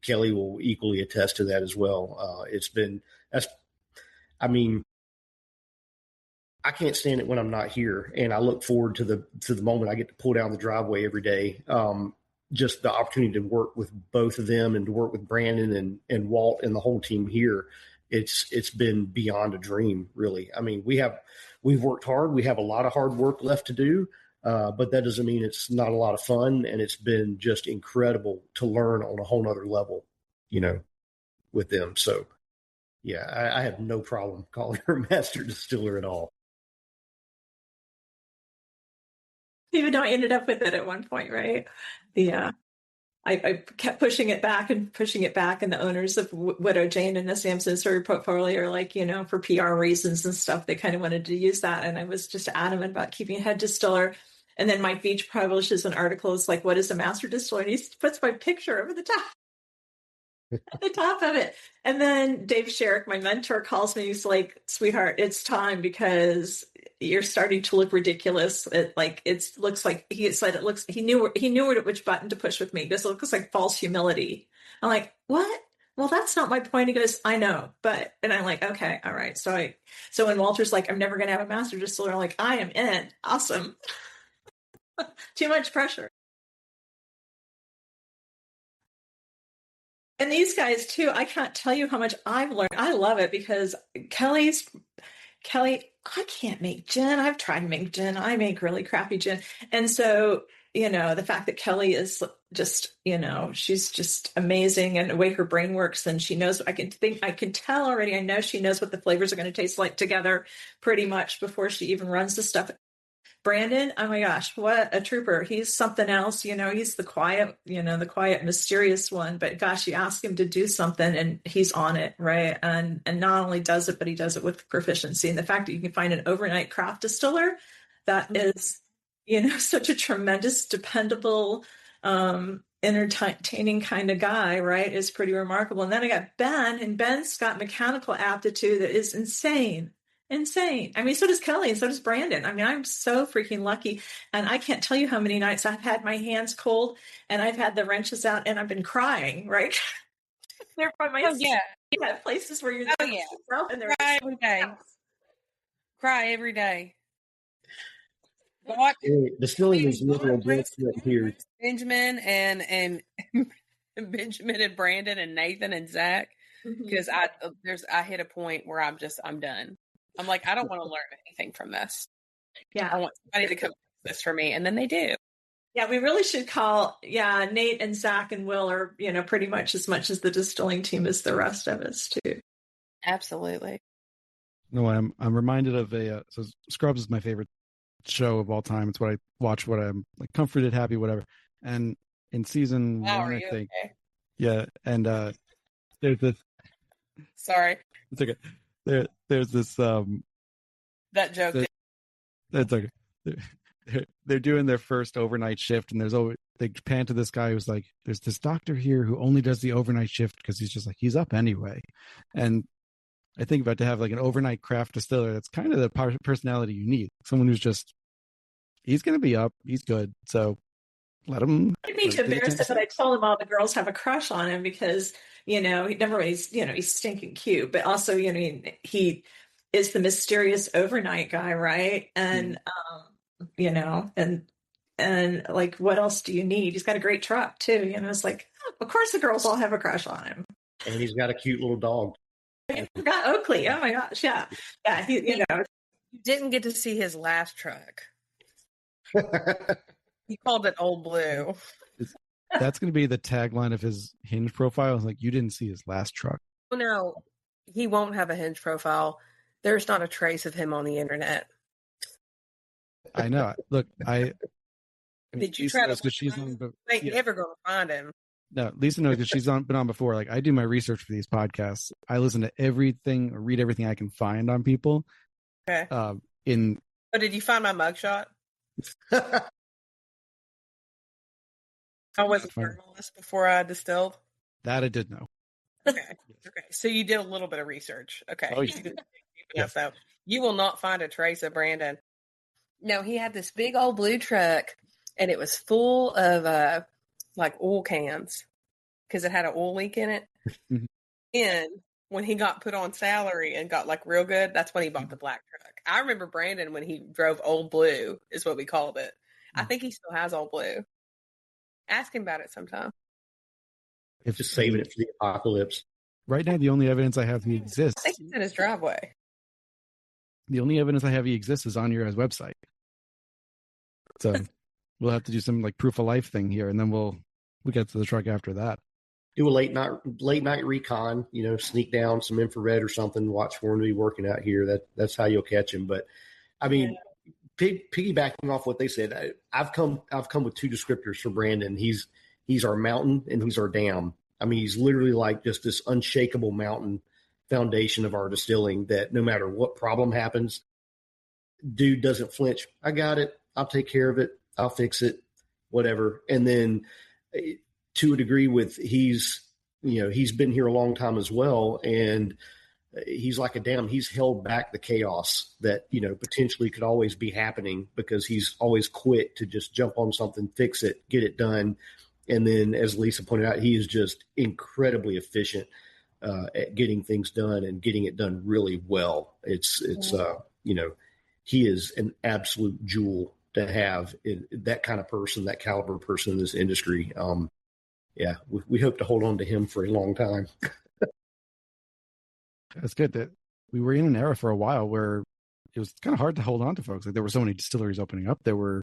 Kelley will equally attest to that as well. I can't stand it when I'm not here, and I look forward to the moment I get to pull down the driveway every day. Just the opportunity to work with both of them and to work with Brandon and Walt and the whole team here. It's been beyond a dream, really. I mean, we've worked hard. We have a lot of hard work left to do. But that doesn't mean it's not a lot of fun, and it's been just incredible to learn on a whole nother level, with them. So, yeah, I have no problem calling her master distiller at all. Even though I ended up with it at one point, right? I kept pushing it back, and the owners of Widow Jane and the Samson Surrey portfolio are like, for PR reasons and stuff, they kind of wanted to use that, and I was just adamant about keeping head distiller. And then Mike Beach publishes an article. It's like, what is a master distiller? And he puts my picture over the top, at the top of it. And then Dave Sherrick, my mentor, calls me. He's like, sweetheart, it's time, because you're starting to look ridiculous. It looks like, he said, he knew which button to push with me. This looks like false humility. I'm like, what? Well, that's not my point. He goes, I know, and I'm like, okay, all right. So when Walter's like, I'm never going to have a master distiller, I'm like, I am in. Awesome. Too much pressure. And these guys too, I can't tell you how much I've learned. I love it because Kelley, I can't make gin. I've tried to make gin. I make really crappy gin. And so, the fact that Kelley is just, she's just amazing, and the way her brain works, and she knows, I can tell already, I know she knows what the flavors are going to taste like together pretty much before she even runs the stuff. Brandon, oh my gosh, what a trooper. He's something else, he's the quiet, mysterious one, but gosh, you ask him to do something and he's on it, right? And not only does it, but he does it with proficiency. And the fact that you can find an overnight craft distiller that is, such a tremendous, dependable, entertaining kind of guy, right, is pretty remarkable. And then I got Ben, and Ben's got mechanical aptitude that is insane. I mean, so does Kelley, and so does Brandon. I mean, I'm so freaking lucky. And I can't tell you how many nights I've had my hands cold, and I've had the wrenches out, and I've been crying, right? They're by my places where you're yourself, and they're cry every day. Cry every day. Distilling is literal blood, sweat, and tears. Benjamin and Benjamin and Brandon and Nathan and Zach, because I hit a point where I'm done. I'm like, I don't want to learn anything from this. Yeah. I want somebody to come this for me. And then they do. Yeah, we really should call, Nate and Zach and Will are, pretty much as the distilling team as the rest of us too. Absolutely. No, I'm reminded of so Scrubs is my favorite show of all time. It's what I watch, what I'm like, comforted, happy, whatever. And in season 1, I think. Okay? Yeah. And there's this. Sorry. It's okay. There's this that joke. That's okay. They're doing their first overnight shift, and they pan to this guy who's like, there's this doctor here who only does the overnight shift because he's just like, he's up anyway. And I think about to have like an overnight craft distiller. That's kind of the personality you need. Someone who's just, he's going to be up. He's good. So let him. I didn't mean to embarrass him, but I told him all the girls have a crush on him because, he never he's, he's stinking cute, but also, he is the mysterious overnight guy, right? And, and like, what else do you need? He's got a great truck too. It's like, of course the girls all have a crush on him. And he's got a cute little dog. I forgot Oakley. Oh my gosh. Yeah. Yeah. You didn't get to see his last truck. He called it Old Blue. That's going to be the tagline of his Hinge profile. Like, you didn't see his last truck. Oh, no, he won't have a Hinge profile. There's not a trace of him on the internet. I know. Look, did you try to? She's on, but, ain't never going to find him. No, Lisa knows because she's been on before. Like, I do my research for these podcasts. I listen to everything or read everything I can find on people. Okay. Oh, did you find my mugshot? I was a journalist before I distilled. That I did know. Okay. So you did a little bit of research. Okay. Oh, yeah. Yeah. So you will not find a trace of Brandon. No, he had this big old blue truck, and it was full of like oil cans because it had an oil leak in it. And when he got put on salary and got like real good, that's when he bought the black truck. I remember Brandon when he drove Old Blue is what we called it. I think he still has Old Blue. Ask him about it sometime. Just saving it for the apocalypse. Right now, the only evidence I have he exists. I think it's in his driveway. The only evidence I have he exists is on your guys' website. So we'll have to do some like proof of life thing here, and then we'll get to the truck after that. Do a late night recon. Sneak down some infrared or something. Watch for him to be working out here. That's how you'll catch him. But I mean, piggybacking off what they said, I've come with two descriptors for Brandon. He's our mountain and he's our dam. I mean, he's literally like just this unshakable mountain foundation of our distilling that no matter what problem happens, dude doesn't flinch. I got it. I'll take care of it. I'll fix it, whatever. And then to a degree he's been here a long time as well. And he's like a dam. He's held back the chaos that, potentially could always be happening because he's always quick to just jump on something, fix it, get it done. And then, as Lisa pointed out, he is just incredibly efficient at getting things done and getting it done really well. It's he is an absolute jewel to have that kind of person, that caliber person in this industry. We hope to hold on to him for a long time. It's good that we were in an era for a while where it was kind of hard to hold on to folks. Like, there were so many distilleries opening up. There were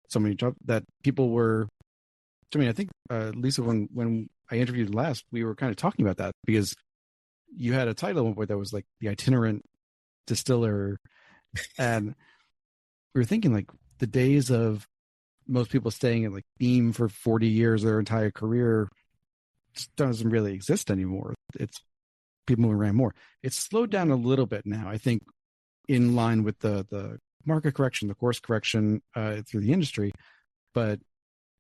so many jobs that people were. I mean, I think Lisa, when I interviewed last, we were kind of talking about that because you had a title at one point that was like the itinerant distiller, and we were thinking like the days of most people staying at like Beam for 40 years, their entire career, just doesn't really exist anymore. It's people moving around more. It's slowed down a little bit now, I think, in line with the market correction, the course correction through the industry. But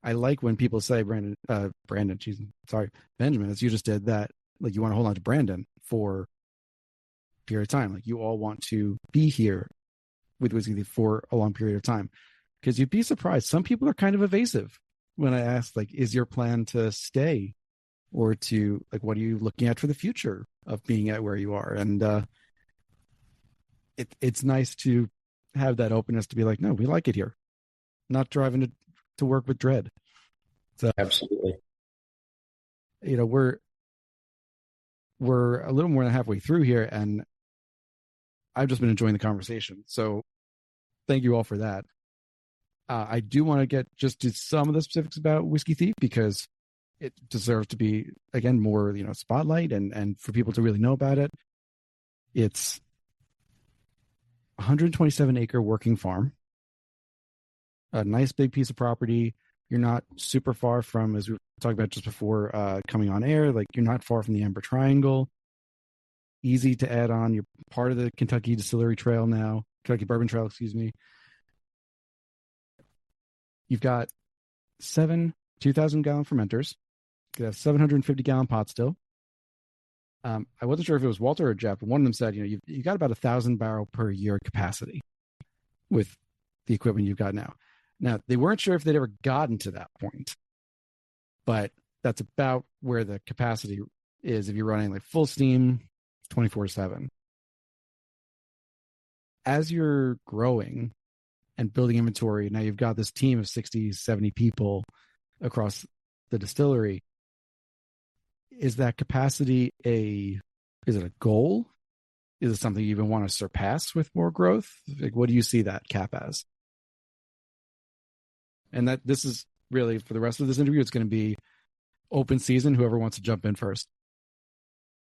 I like when people say Benjamin, as you just did, that like you want to hold on to Brandon for a period of time. Like, you all want to be here with Whiskey Thief for a long period of time, because you'd be surprised. Some people are kind of evasive when I ask, like, is your plan to stay, or to like, what are you looking at for the future of being at where you are? And it's nice to have that openness to be like, no, we like it here, not driving to work with dread. So absolutely, we're a little more than halfway through here, and I've just been enjoying the conversation. So thank you all for that. I do want to get just to some of the specifics about Whiskey Thief, because it deserves to be, again, more, spotlight and for people to really know about it. It's a 127 acre working farm, a nice big piece of property. You're not super far from, as we talked about just before coming on air, like, you're not far from the Amber Triangle. Easy to add on. You're part of the Kentucky Distillery Trail now, Kentucky Bourbon Trail, excuse me. You've got 7 2,000 gallon fermenters. You have 750 gallon pot still. I wasn't sure if it was Walter or Jeff, but one of them said, you got about 1,000 barrel per year capacity with the equipment you've got now. Now, they weren't sure if they'd ever gotten to that point, but that's about where the capacity is if you're running like full steam 24/7. As you're growing and building inventory, now you've got this team of 60, 70 people across the distillery. Is that capacity is it a goal? Is it something you even want to surpass with more growth? Like, what do you see that cap as? And that this is really, for the rest of this interview, it's going to be open season, whoever wants to jump in first.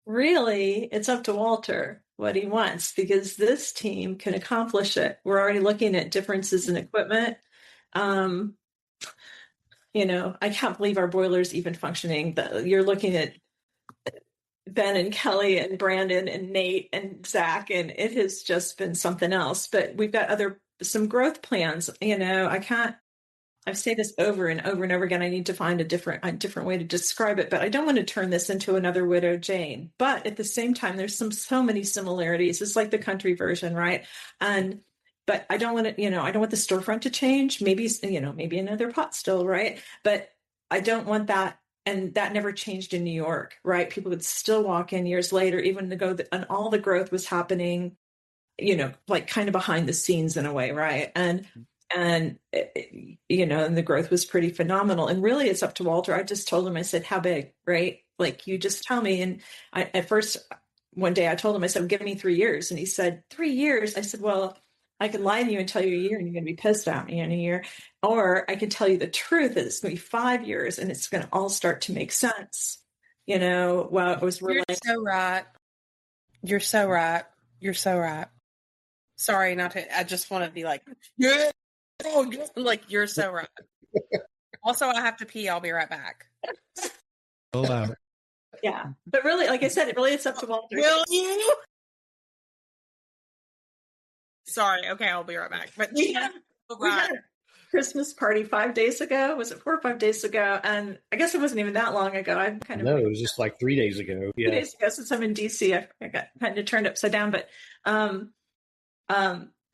Really, it's up to Walter what he wants, because this team can accomplish it. We're already looking at differences in equipment. I can't believe our boiler's even functioning. You're looking at Ben and Kelley and Brandon and Nate and Zach, and it has just been something else. But we've got some growth plans. I've said this over and over and over again. I need to find a different way to describe it, but I don't want to turn this into another Widow Jane. But at the same time, there's so many similarities. It's like the country version, right? But I don't want to, I don't want the storefront to change. Maybe another pot still, right? But I don't want that. And that never changed in New York, right? People would still walk in years later, even and all the growth was happening, like kind of behind the scenes in a way, right? And the growth was pretty phenomenal. And really, it's up to Walter. I just told him, I said, how big, right? Like, you just tell me. And at first, one day I told him, I said, give me 3 years. And he said, 3 years? I said, well, I can lie to you and tell you a year and you're going to be pissed at me in a year. Or I can tell you the truth that it's going to be 5 years and it's going to all start to make sense. Well, it was really. You're so right. You're so right. You're so right. Sorry, I just want to be like, yeah. Like, you're so right. Also, I have to pee. I'll be right back. Yeah. But really, like I said, it's up to Walter. Will you? Sorry. Okay, I'll be right back. But we had a Christmas party 5 days ago. Was it 4 or 5 days ago? And I guess it wasn't even that long ago. I'm kind of. No, it was just like 3 days ago. Yeah. 3 days ago, since I'm in DC, I got kind of turned upside down. But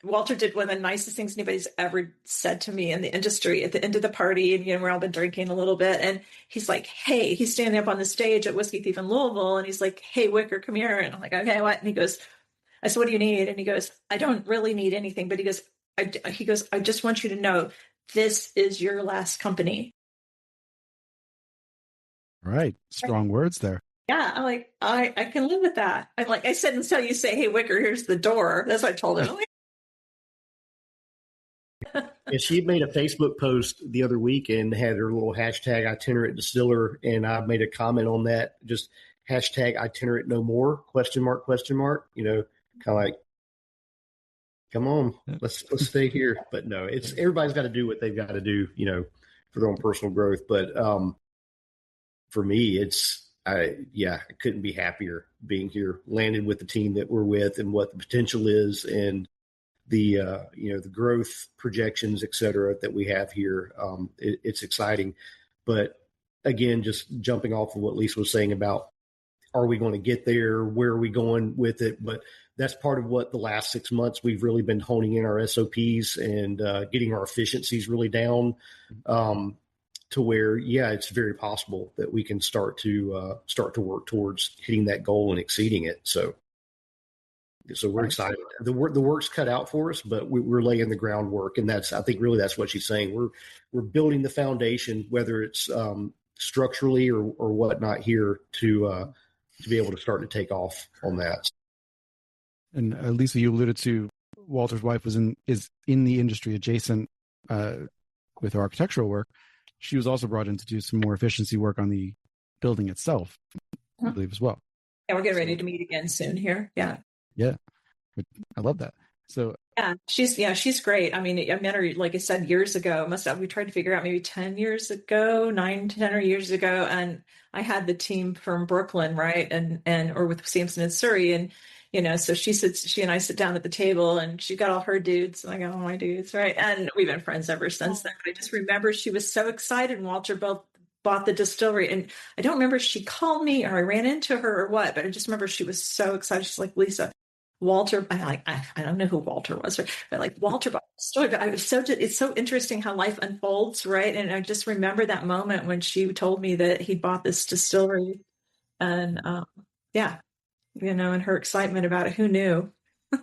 Walter did one of the nicest things anybody's ever said to me in the industry at the end of the party. And, we're all been drinking a little bit. And he's like, hey, he's standing up on the stage at Whiskey Thief in Louisville. And he's like, hey, Wicker, come here. And I'm like, okay, what? And he goes, I said, what do you need? And he goes, I don't really need anything. But he goes, I just want you to know this is your last company. Right. Strong words there. Yeah. I'm like, I can live with that. I'm like, I said, until you say, hey, Wicker, here's the door. That's what I told him. And she made a Facebook post the other week and had her little hashtag itinerant distiller. And I made a comment on that, just hashtag itinerant no more, question mark, kind of like, come on, let's stay here. But no, everybody's got to do what they've got to do, for their own personal growth. But for me, I couldn't be happier being here, landed with the team that we're with and what the potential is, and the the growth projections, et cetera, that we have here. It's exciting. But again, just jumping off of what Lisa was saying about, are we going to get there? Where are we going with it? But that's part of what the last 6 months we've really been honing in our SOPs and getting our efficiencies really down to where, it's very possible that we can start to work towards hitting that goal and exceeding it. So we're excited. The work's cut out for us, but we're laying the groundwork, and I think that's what she's saying. We're building the foundation, whether it's structurally or whatnot here, to be able to start to take off on that. And Lisa, you alluded to Walter's wife is in the industry adjacent with her architectural work. She was also brought in to do some more efficiency work on the building itself, I believe, as well. Yeah, we're getting ready to meet again soon here. Yeah. Yeah. I love that. So she's great. I mean, I met her, like I said, years ago. We tried to figure out maybe 10 years ago, 10 years ago. And I had the team from Brooklyn, right. Or with Sampson and Surrey. And, so she and I sit down at the table, and she got all her dudes, and I got all my dudes. Right. And we've been friends ever since then. But I just remember she was so excited, and Walter both bought the distillery. And I don't remember if she called me or I ran into her or what, but I just remember she was so excited. She's like, Lisa, Walter, I don't know who Walter was, but like Walter bought the distillery. But it's so interesting how life unfolds, right? And I just remember that moment when she told me that he bought this distillery, and yeah, and her excitement about it. Who knew? And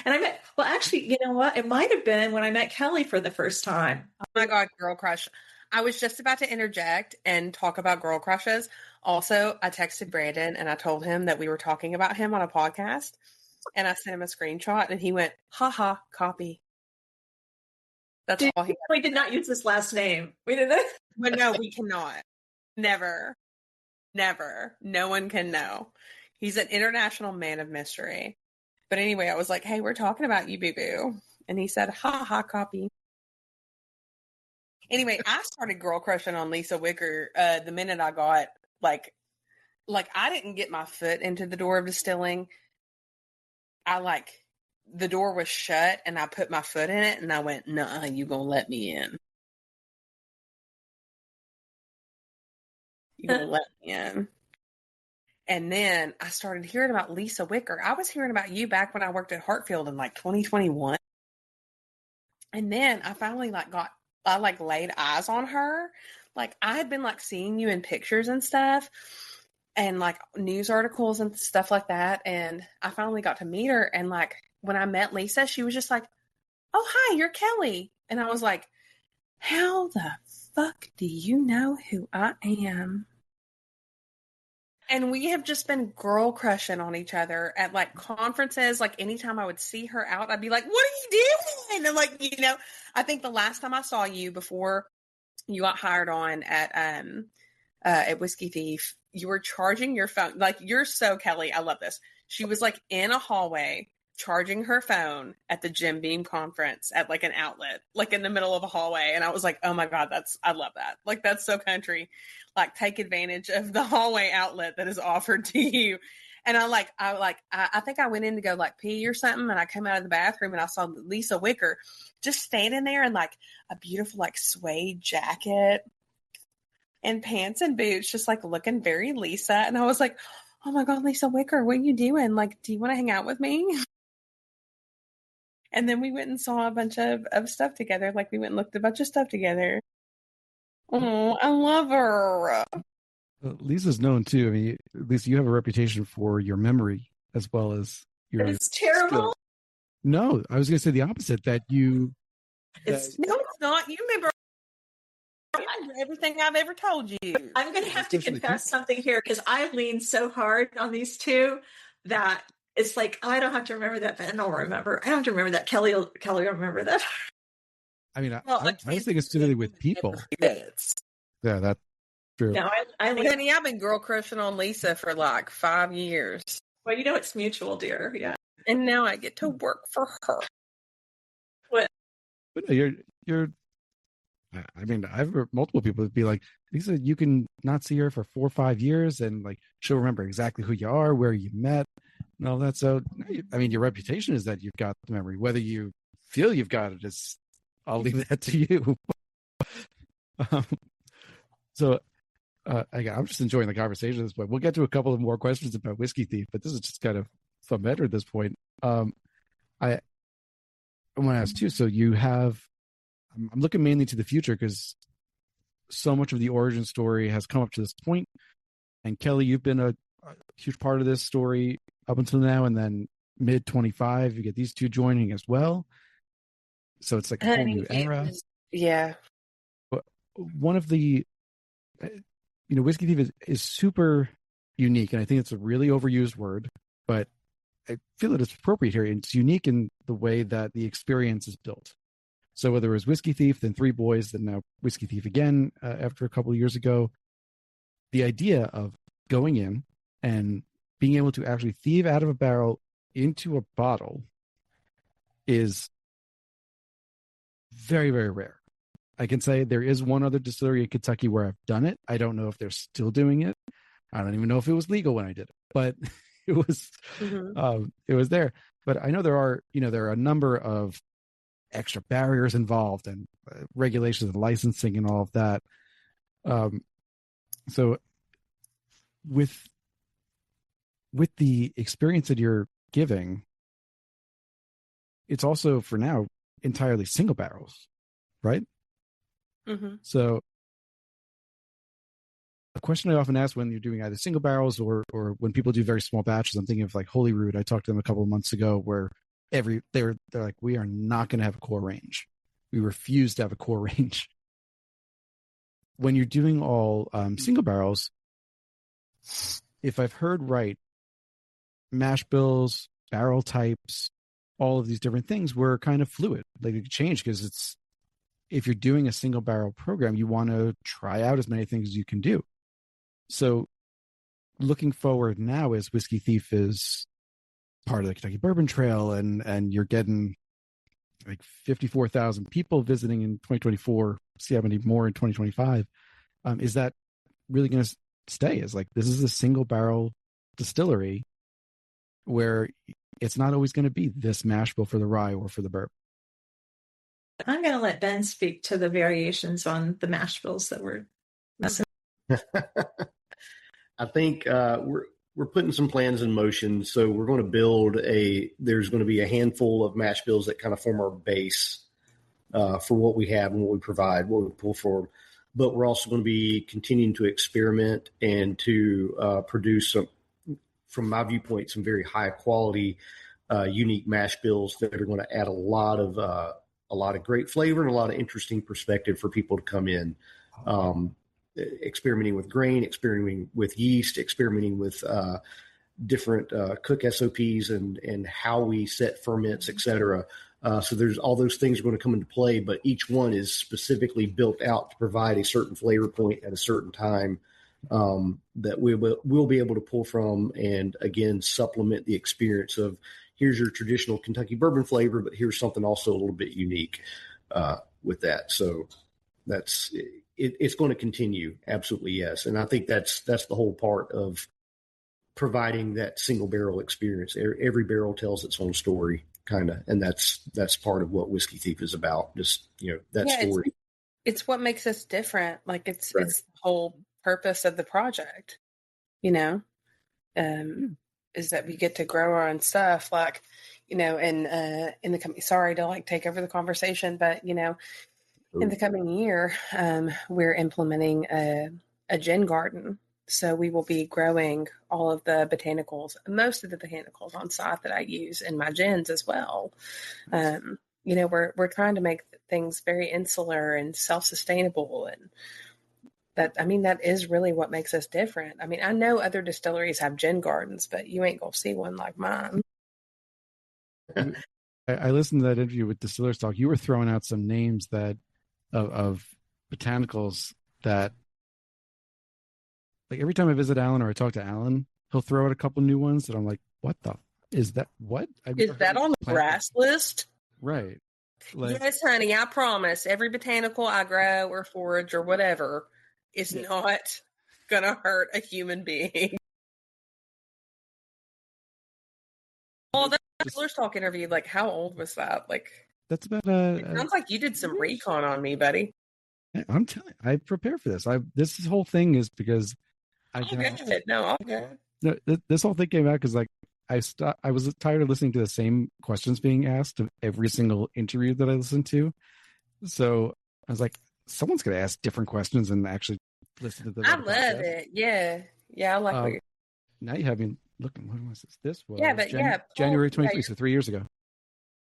I met, well, actually, you know what? It might have been when I met Kelley for the first time. Oh my God, girl crush. I was just about to interject and talk about girl crushes. Also, I texted Brandon and I told him that we were talking about him on a podcast. And I sent him a screenshot and he went, haha, copy. That's all he We did not use his last name. We didn't. But no, we cannot. Never. Never. No one can know. He's an international man of mystery. But anyway, I was like, hey, we're talking about you, boo-boo. And he said, ha ha, copy. Anyway, I started girl crushing on Lisa Wicker the minute I got, like I didn't get my foot into the door of Distilling. The door was shut and I put my foot in it and I went, nah, you gonna let me in. You gonna let me in. And then I started hearing about Lisa Wicker. I was hearing about you back when I worked at Hartfield in 2021. And then I finally laid eyes on her. Like I had been seeing you in pictures and stuff and news articles and stuff like that. And I finally got to meet her. And when I met Lisa, she was just like, oh, hi, you're Kelley. And I was like, how the fuck do you know who I am? And we have just been girl crushing on each other at conferences. Anytime I would see her out, I'd be like, what are you doing? And I think the last time I saw you before you got hired on at Whiskey Thief, you were charging your phone. You're so Kelley. I love this. She was in a hallway charging her phone at the Jim Beam conference at an outlet, in the middle of a hallway. And I was like, oh my God, I love that. That's so country. Take advantage of the hallway outlet that is offered to you. And I think I went in to go pee or something. And I came out of the bathroom and I saw Lisa Wicker just standing there in a beautiful suede jacket and pants and boots, just looking very Lisa. And I was like, oh my God, Lisa Wicker, what are you doing? Do you want to hang out with me? And then we went and saw a bunch of stuff together. We went and looked at a bunch of stuff together. Oh, I love her. Lisa's known too. I mean, Lisa, you have a reputation for your memory as well as your. It's terrible. Skill. No, I was going to say the opposite. No, it's not. You remember everything I've ever told you. I'm going to have to confess something here because I've leaned so hard on these two that it's I don't have to remember that, but I don't remember. I don't have to remember that. Kelley will remember that. I mean, I was thinking specifically with people. Yeah, that's true. No, honey, I've been girl crushing on Lisa for 5 years. Well, it's mutual, dear. Yeah. And now I get to work for her. What? But you're. I mean, I've heard multiple people be like, Lisa, you can not see her for 4 or 5 years, and she'll remember exactly who you are, where you met, and all that. So, I mean, your reputation is that you've got the memory. Whether you feel you've got it is. I'll leave that to you. I'm just enjoying the conversation at this point. We'll get to a couple of more questions about Whiskey Thief, but this is just kind of fun matter at this point. I want to ask too. So you have, I'm looking mainly to the future because so much of the origin story has come up to this point. And Kelley, you've been a huge part of this story up until now, and then mid 25, you get these two joining as well. So it's a whole new era. Yeah. But one of the, Whiskey Thief is super unique. And I think it's a really overused word, but I feel that it's appropriate here. It's unique in the way that the experience is built. So whether it was Whiskey Thief, then Three Boys, then now Whiskey Thief again, after a couple of years ago, the idea of going in and being able to actually thieve out of a barrel into a bottle is very, very rare. I can say there is one other distillery in Kentucky where I've done it. I don't know if they're still doing it. I don't even know if it was legal when I did it, but it was it was there. But I know there are a number of extra barriers involved and regulations and licensing and all of that. So with the experience that you're giving, it's also for now entirely single barrels, right? Mm-hmm. So a question I often ask when you're doing either single barrels or when people do very small batches, I'm thinking of like Holyrood. I talked to them a couple of months ago where they're like, we are not going to have a core range. We refuse to have a core range. When you're doing all single barrels, if I've heard right, mash bills, barrel types, all of these different things were kind of fluid. Like it change because it's, if you're doing a single barrel program, you want to try out as many things as you can do. So looking forward now as Whiskey Thief is part of the Kentucky Bourbon Trail and you're getting like 54,000 people visiting in 2024, see how many more in 2025. Is that really going to stay? Is like, this is a single barrel distillery where it's not always going to be this mash bill for the rye or for the bourbon. I'm going to let Ben speak to the variations on the mash bills that we're messing. I think we're putting some plans in motion. So we're going to build there's going to be a handful of mash bills that kind of form our base for what we have and what we provide, what we pull for. But we're also going to be continuing to experiment and to produce some, from my viewpoint, some very high quality, unique mash bills that are going to add a lot of great flavor and a lot of interesting perspective for people to come in. Experimenting with grain, experimenting with yeast, experimenting with different cook SOPs and how we set ferments, et cetera. So there's all those things are going to come into play, but each one is specifically built out to provide a certain flavor point at a certain time that we'll be able to pull from and, again, supplement the experience of here's your traditional Kentucky bourbon flavor, but here's something also a little bit unique with that. So that's it's going to continue. Absolutely, yes. And I think that's the whole part of providing that single barrel experience. Every barrel tells its own story, kind of, and that's part of what Whiskey Thief is about. Just that story. It's what makes us different. Like it's Right. it's the whole purpose of the project. Is that we get to grow our own stuff. Like and in the company. Sorry to like take over the conversation, but in the coming year, we're implementing a gin garden. So we will be growing all of the botanicals, most of the botanicals on site that I use in my gins as well. We're trying to make things very insular and self-sustainable, and that is really what makes us different. I mean, I know other distilleries have gin gardens, but you ain't gonna see one like mine. I listened to that interview with Distillers Talk. You were throwing out some names that of botanicals that, like, every time I visit Alan or I talk to Alan, he'll throw out a couple new ones that I'm like, what the is that? What is that on the grass list? Right. Like, yes, honey, I promise every botanical I grow or forage or whatever is not gonna hurt a human being. Well, that Distillers Talk interview, like, how old was that? Like, that's about it sounds like you did some recon on me, buddy. I'm telling you, I prepare for this. This whole thing is because I'll get it. No, I'll get it. No, this whole thing came out because, like, I was tired of listening to the same questions being asked of every single interview that I listened to. So I was like, someone's going to ask different questions and actually listen to the I love it. Yeah. I like what you're. Now you have me looking. When was this? This was January 23, so 3 years ago.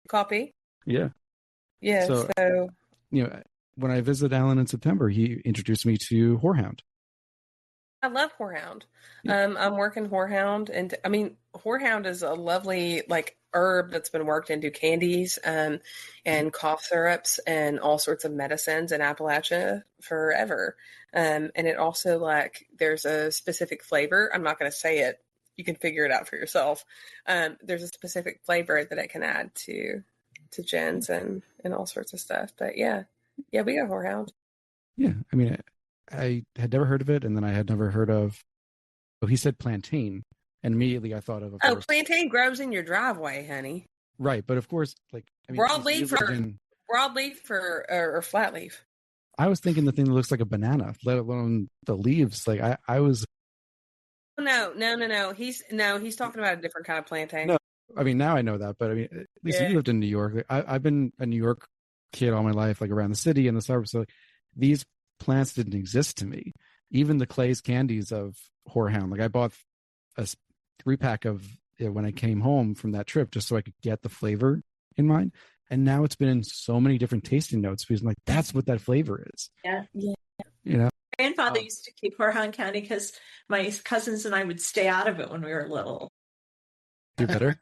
Copy. Yeah. Yeah. So when I visited Alan in September, he introduced me to Whorehound. I love Whorehound. Yeah. I'm working Whorehound, and I mean, Whorehound is a lovely herb that's been worked into candies and cough syrups and all sorts of medicines in Appalachia forever. And it also there's a specific flavor. I'm not going to say it. You can figure it out for yourself. There's a specific flavor that it can add to gins and all sorts of stuff. But yeah, we got Whorehound. Yeah, I mean, I had never heard of it, and then I had never heard of. Oh, he said plantain, and immediately I thought of course, plantain grows in your driveway, honey. Right, but of course, broadleaf or flat leaf. I was thinking the thing that looks like a banana, let alone the leaves. Like I was. No. He's talking about a different kind of plantain. No, I mean now I know that, but I mean, Lisa, you lived in New York. Like, I've been a New York kid all my life, like around the city and the suburbs. So like, these plants didn't exist to me. Even the Clay's candies of Horehound. Like I bought a 3-pack of it when I came home from that trip just so I could get the flavor in mind. And now it's been in so many different tasting notes because I'm like, that's what that flavor is. Yeah. You know? My grandfather used to keep horehound candy because my cousins and I would stay out of it when we were little. Do better.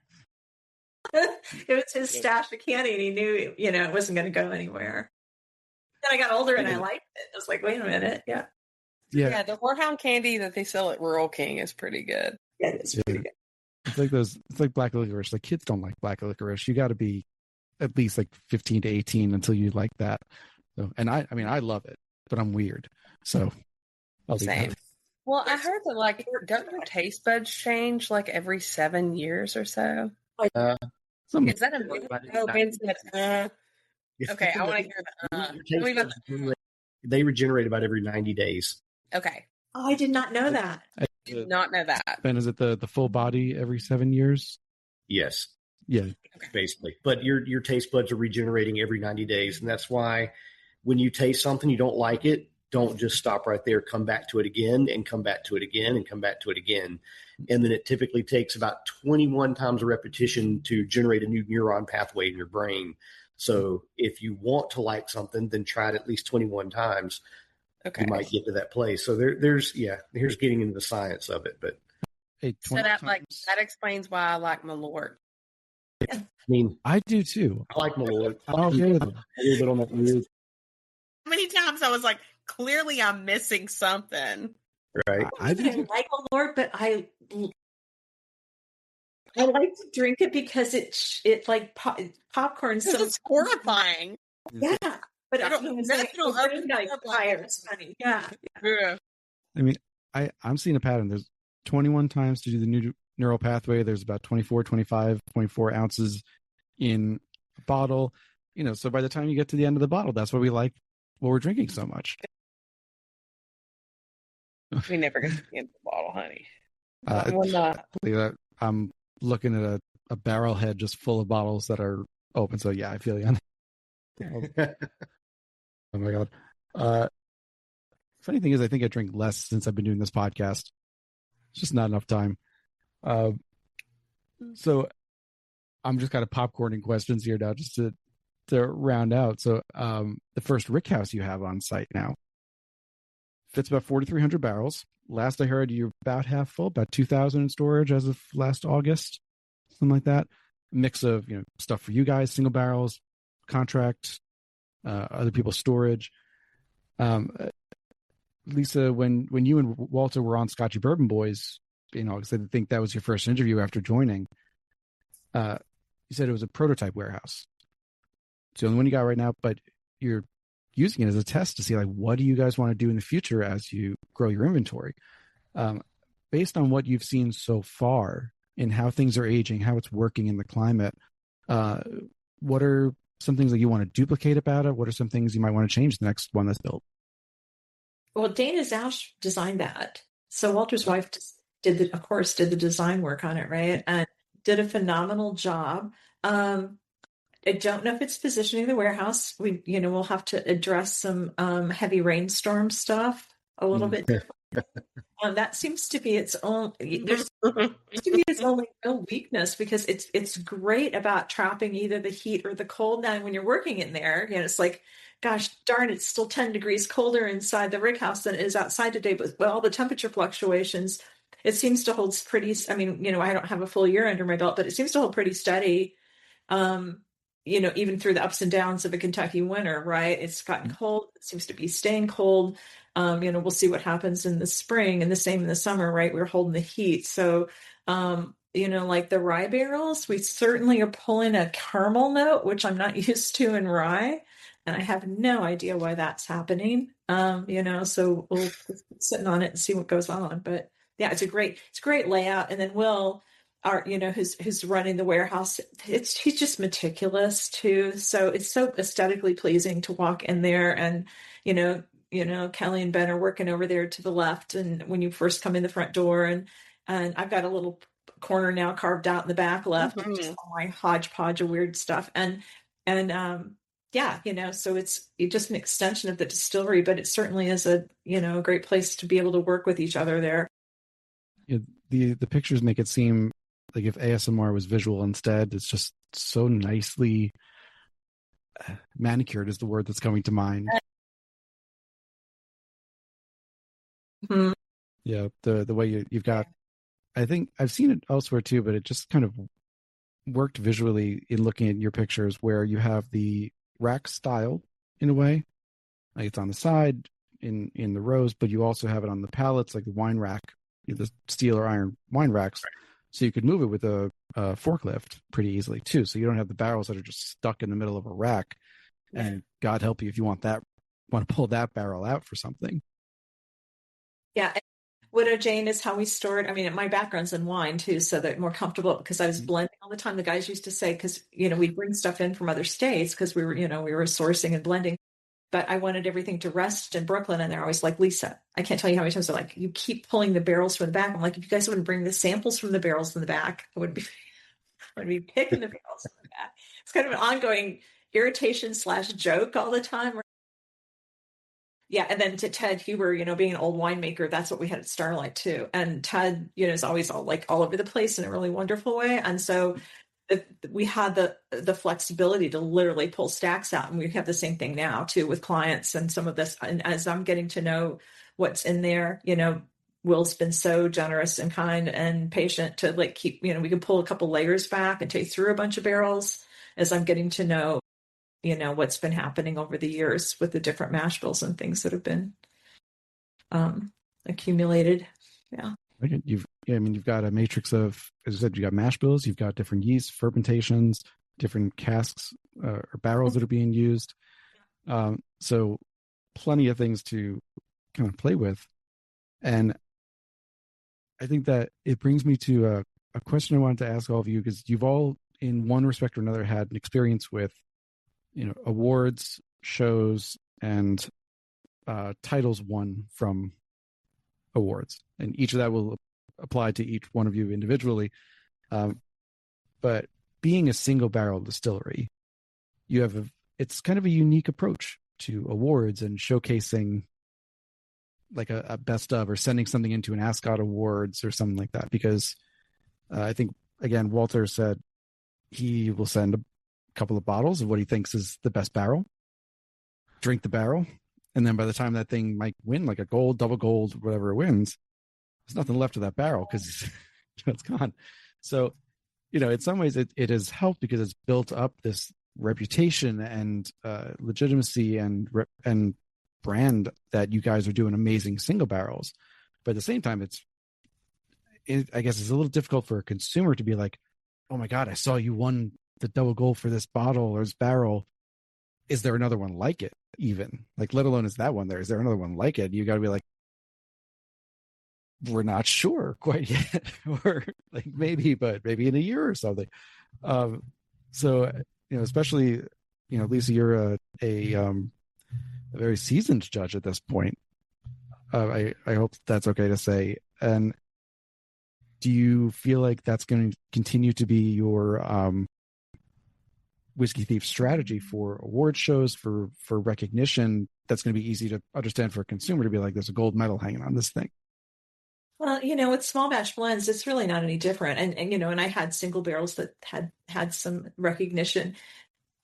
It was his stash of candy, and he knew, it wasn't going to go anywhere. Then I got older and I liked it. I was like, wait a minute. Yeah. The Horehound candy that they sell at Rural King is pretty good. Yeah, it's pretty good. It's like black licorice. Like kids don't like black licorice. You got to be at least like 15 to 18 until you like that. So, and I mean, I love it, but I'm weird. So I'll be Same. Well, I heard that like don't your taste buds change like every 7 years or so? Is that a myth? Okay, I want to hear that. They regenerate about every 90 days. Okay. Oh, I did not know that. I did not know that. Ben, is it the full body every 7 years? Yes. Yeah. Basically. But your taste buds are regenerating every 90 days. And that's why when you taste something, you don't like it, don't just stop right there. Come back to it again and come back to it again and come back to it again. And then it typically takes about 21 times a repetition to generate a new neuron pathway in your brain. So if you want to like something, then try it at least 21 times. Okay. You might get to that place. So here's getting into the science of it. But so that explains why I like Malort. I mean, I do too. I like Malort. Okay. A little bit on that weird. How many times I was like, clearly I'm missing something. Right. I like Malort, but I like to drink it because it like popcorn. So it's horrifying. Yeah, but it's funny. Yeah. I mean, I'm seeing a pattern. There's 21 times to do the new neural pathway. There's about 24 ounces in a bottle. So by the time you get to the end of the bottle, that's what we like. What we're drinking so much. We never get to the end of the bottle, honey. I'm looking at a barrel head just full of bottles that are open. So yeah, I feel you. Oh my God. Funny thing is, I think I drink less since I've been doing this podcast. It's just not enough time. So I'm just kind of popcorning questions here now just to round out. So the first rick house you have on site now fits about 4,300 barrels. Last I heard, you're about half full, about 2,000 in storage as of last August, something like that. A mix of stuff for you guys, single barrels, contract, other people's storage. Lisa, when you and Walter were on Scotchy Bourbon Boys, because I think that was your first interview after joining, you said it was a prototype warehouse. It's the only one you got right now, but you're using it as a test to see what do you guys want to do in the future as you grow your inventory. Based on what you've seen so far and how things are aging, how it's working in the climate, what are some things that you want to duplicate about it? What are some things you might want to change the next one that's built? Well, Dana Zausch designed that. So Walter's wife did the design work on it, right? And did a phenomenal job. I don't know if it's positioning the warehouse. We'll have to address some heavy rainstorm stuff a little bit different. That seems to be its own. There's seems to be its only real weakness because it's great about trapping either the heat or the cold. Now, when you're working in there, it's like, gosh darn, it's still 10 degrees colder inside the rick house than it is outside today. But with all the temperature fluctuations, it seems to hold pretty. I mean, I don't have a full year under my belt, but it seems to hold pretty steady. Even through the ups and downs of a Kentucky winter, right? It's gotten cold. It seems to be staying cold. We'll see what happens in the spring and the same in the summer, right? We're holding the heat. So, like the rye barrels, we certainly are pulling a caramel note, which I'm not used to in rye. And I have no idea why that's happening. So we'll keep sitting on it and see what goes on. But yeah, it's a great layout. And then Will, who's running the warehouse, he's just meticulous too. So it's so aesthetically pleasing to walk in there and Kelley and Ben are working over there to the left, and when you first come in the front door, and I've got a little corner now carved out in the back left, Mhm. just all my hodgepodge of weird stuff, and yeah, so it's just an extension of the distillery, but it certainly is a great place to be able to work with each other there. The pictures make it seem like if ASMR was visual instead. It's just so nicely manicured is the word that's coming to mind. Mm-hmm. Yeah, the way you've got, I think I've seen it elsewhere too, but it just kind of worked visually in looking at your pictures where you have the rack style in a way, like it's on the side in the rows, but you also have it on the pallets, like the wine rack, the steel or iron wine racks. Right. So you could move it with a forklift pretty easily too. So you don't have the barrels that are just stuck in the middle of a rack. Yeah. And God help you if you want to pull that barrel out for something. Yeah. Widow Jane is how we stored. I mean, my background's in wine too, so they're more comfortable because I was blending all the time. The guys used to say, because, we'd bring stuff in from other states because we were sourcing and blending. But I wanted everything to rest in Brooklyn. And they're always like, Lisa, I can't tell you how many times they're like, you keep pulling the barrels from the back. I'm like, if you guys wouldn't bring the samples from the barrels from the back, I would be picking the barrels from the back. It's kind of an ongoing irritation / joke all the time. Yeah. And then to Ted Huber, being an old winemaker, that's what we had at Starlight too. And Ted, is always all over the place in a really wonderful way. And so we had the flexibility to literally pull stacks out, and we have the same thing now too with clients and some of this. And as I'm getting to know what's in there, Will's been so generous and kind and patient to keep, we can pull a couple layers back and take through a bunch of barrels as I'm getting to know, what's been happening over the years with the different mash bills and things that have been accumulated. Yeah. You've got a matrix of, as I said, you got mash bills, you've got different yeast, fermentations, different casks or barrels that are being used. So plenty of things to kind of play with. And I think that it brings me to a question I wanted to ask all of you, because you've all, in one respect or another, had an experience with, awards, shows, and titles won from awards, and each of that will apply to each one of you individually. But being a single barrel distillery, it's kind of a unique approach to awards and showcasing like a best of, or sending something into an Ascot Awards or something like that, because I think, again, Walter said he will send a couple of bottles of what he thinks is the best barrel, drink the barrel, and then by the time that thing might win, like a gold, double gold, whatever it wins, there's nothing left of that barrel because it's gone. So, in some ways it has helped because it's built up this reputation and legitimacy and brand that you guys are doing amazing single barrels. But at the same time, I guess it's a little difficult for a consumer to be like, oh my God, I saw you won the double gold for this bottle or this barrel. Is there another one like it? Even, like, let alone is that one there? Is there another one like it? You got to be like, we're not sure quite yet, or like maybe in a year or something. So, especially, Lisa, you're a very seasoned judge at this point. I hope that's okay to say. And do you feel like that's going to continue to be your Whiskey Thief strategy for award shows, for recognition? That's going to be easy to understand for a consumer to be like, there's a gold medal hanging on this thing. Well, with small batch blends, it's really not any different. And I had single barrels that had some recognition.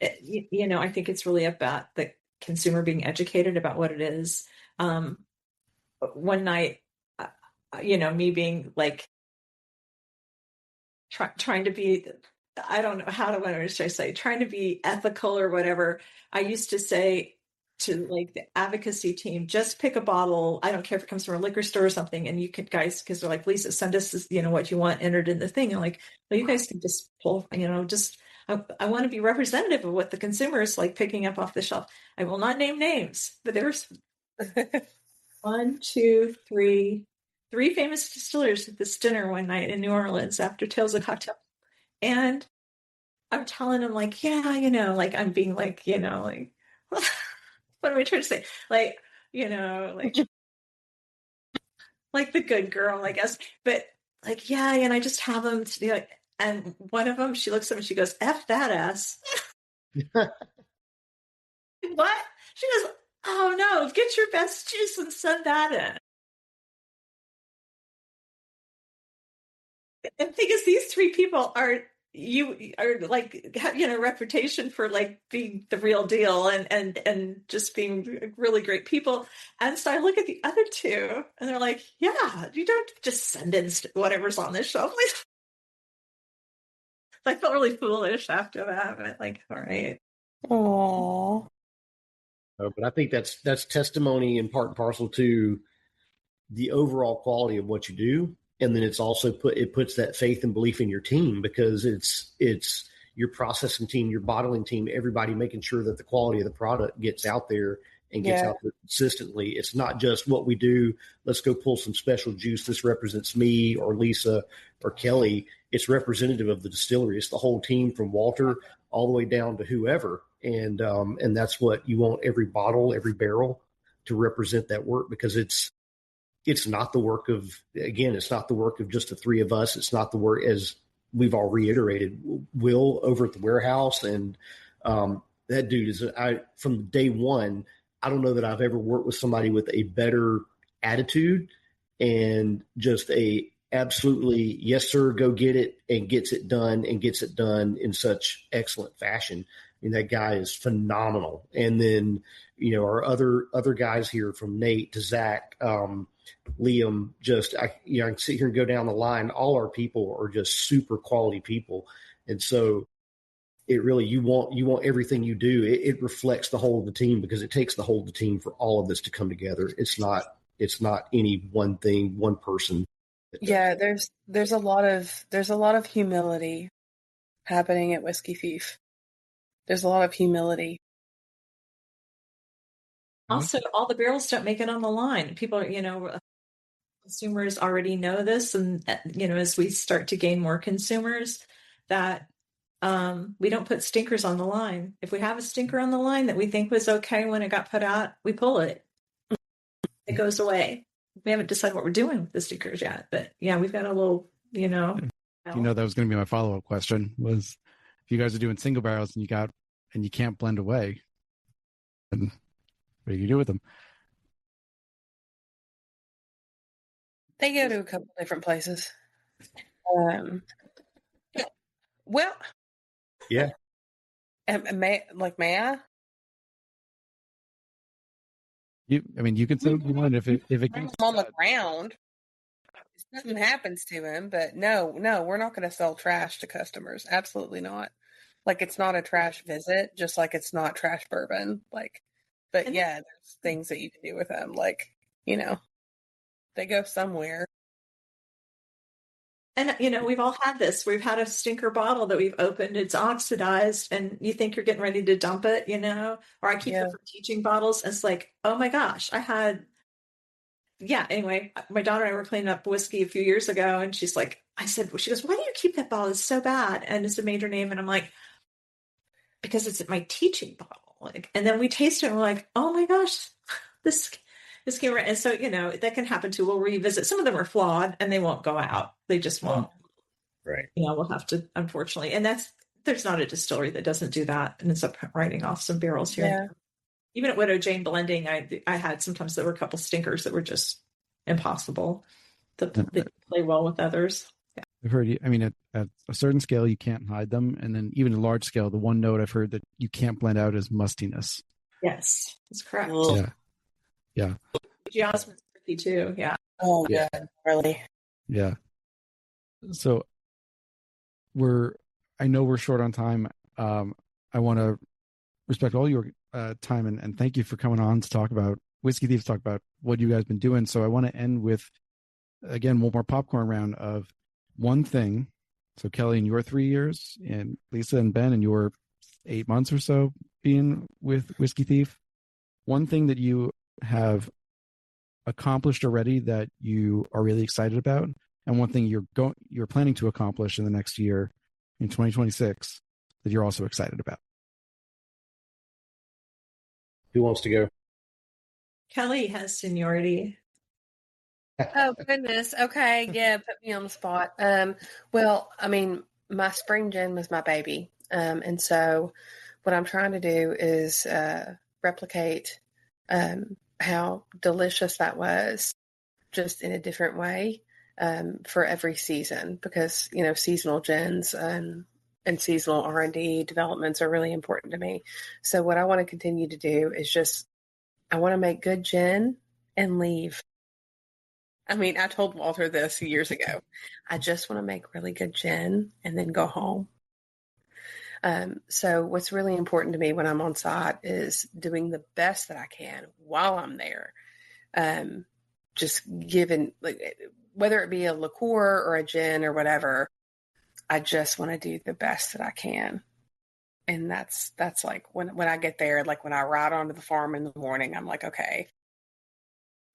I think it's really about the consumer being educated about what it is. One night, me being like trying to be, I don't know what should I say, trying to be ethical or whatever. I used to say to the advocacy team, just pick a bottle. I don't care if it comes from a liquor store or something. And you could guys, because they're like, Lisa, send us this, what you want entered in the thing. And well, you guys can just pull, I want to be representative of what the consumer is picking up off the shelf. I will not name names, but there's 1, 2, 3 famous distillers at this dinner one night in New Orleans after Tales of Cocktail. And I'm telling them yeah, I'm being what am I trying to say? Like, like the good girl, I guess. But like, yeah, and I just have them to be like, and one of them, she looks at me, she goes, F that ass. What? She goes, oh no, get your best juice and send that in. And the thing is, these three people are like reputation for like being the real deal and just being really great people. And so I look at the other two and they're like, yeah, you don't just send in whatever's on this shelf. I felt really foolish after that, but like, all right. Aww. But I think that's testimony in part and parcel to the overall quality of what you do, and then it's also puts that faith and belief in your team, because it's your processing team, your bottling team, everybody making sure that the quality of the product gets out there and gets out there consistently. It's not just what we do. Let's go pull some special juice. This represents me or Lisa or Kelley. It's representative of the distillery. It's the whole team from Walter all the way down to whoever. And that's what you want every bottle, every barrel to represent that work, because it's not the work of, again, it's not the work of just the three of us. It's not the work, as we've all reiterated, Will over at the warehouse. And that dude is, from day one, I don't know that I've ever worked with somebody with a better attitude and just a absolutely, yes, sir, go get it, and gets it done in such excellent fashion. I mean, that guy is phenomenal. And then, our other guys here, from Nate to Zach, Liam, I can sit here and go down the line. All our people are just super quality people. And so it really, you want everything you do. It reflects the whole of the team, because it takes the whole of the team for all of this to come together. It's not any one thing, one person. Yeah. There's a lot of humility happening at Whiskey Thief. There's a lot of humility. Also, all the barrels don't make it on the line. People, consumers already know this. And, as we start to gain more consumers, that we don't put stinkers on the line. If we have a stinker on the line that we think was okay when it got put out, we pull it. It goes away. We haven't decided what we're doing with the stickers yet. But yeah, we've got a little, that was going to be my follow-up question, was if you guys are doing single barrels and you can't blend away, and what do you do with them? They go to a couple different places. Well, yeah. May I? You can say what you want if it gets on the ground. Nothing happens to him, but no, we're not going to sell trash to customers. Absolutely not. Like, it's not a trash visit, just like it's not trash bourbon. Like, but yeah, there's things that you can do with them. Like, they go somewhere. And, we've all had this. We've had a stinker bottle that we've opened. It's oxidized, and you think you're getting ready to dump it, or I keep it for teaching bottles. And it's like, oh my gosh, anyway, my daughter and I were cleaning up whiskey a few years ago, and she goes, why do you keep that bottle? It's so bad. And it's a major name. And I'm like, because it's my teaching bottle. And then we taste it and we're like, oh my gosh, this came right. And so, that can happen too. We'll revisit. Some of them are flawed and they won't go out. They just won't. Right. We'll have to, unfortunately. And there's not a distillery that doesn't do that and ends up writing off some barrels here. Yeah. Even at Widow Jane blending, I had sometimes there were a couple stinkers that were just impossible to play well with others. Yeah. I've heard, at a certain scale, you can't hide them. And then even a large scale, the one note I've heard that you can't blend out is mustiness. Yes, that's correct. Yeah. Osmond's tricky too. Yeah. Oh, yeah. Really? Yeah. So I know we're short on time. I want to respect all your time and thank you for coming on to talk about Whiskey Thieves, talk about what you guys been doing. So I want to end with, again, one more popcorn round of one thing. So Kelley, in your 3 years, and Lisa and Ben in your 8 months or so being with Whiskey Thief, one thing that you have accomplished already that you are really excited about, and one thing you're planning to accomplish in the next year in 2026 that you're also excited about. Who wants to go? Kelley has seniority. Oh goodness. Okay. Yeah. Put me on the spot. Well, I mean, my spring gin was my baby. And so what I'm trying to do is replicate how delicious that was, just in a different way, for every season, because, seasonal gins and seasonal R&D developments are really important to me. So what I want to continue to do is I want to make good gin and leave. I mean, I told Walter this years ago. I just want to make really good gin and then go home. So what's really important to me when I'm on site is doing the best that I can while I'm there. Just given, like, whether it be a liqueur or a gin or whatever, I just want to do the best that I can. And that's like when I get there, like when I ride onto the farm in the morning, I'm like, okay,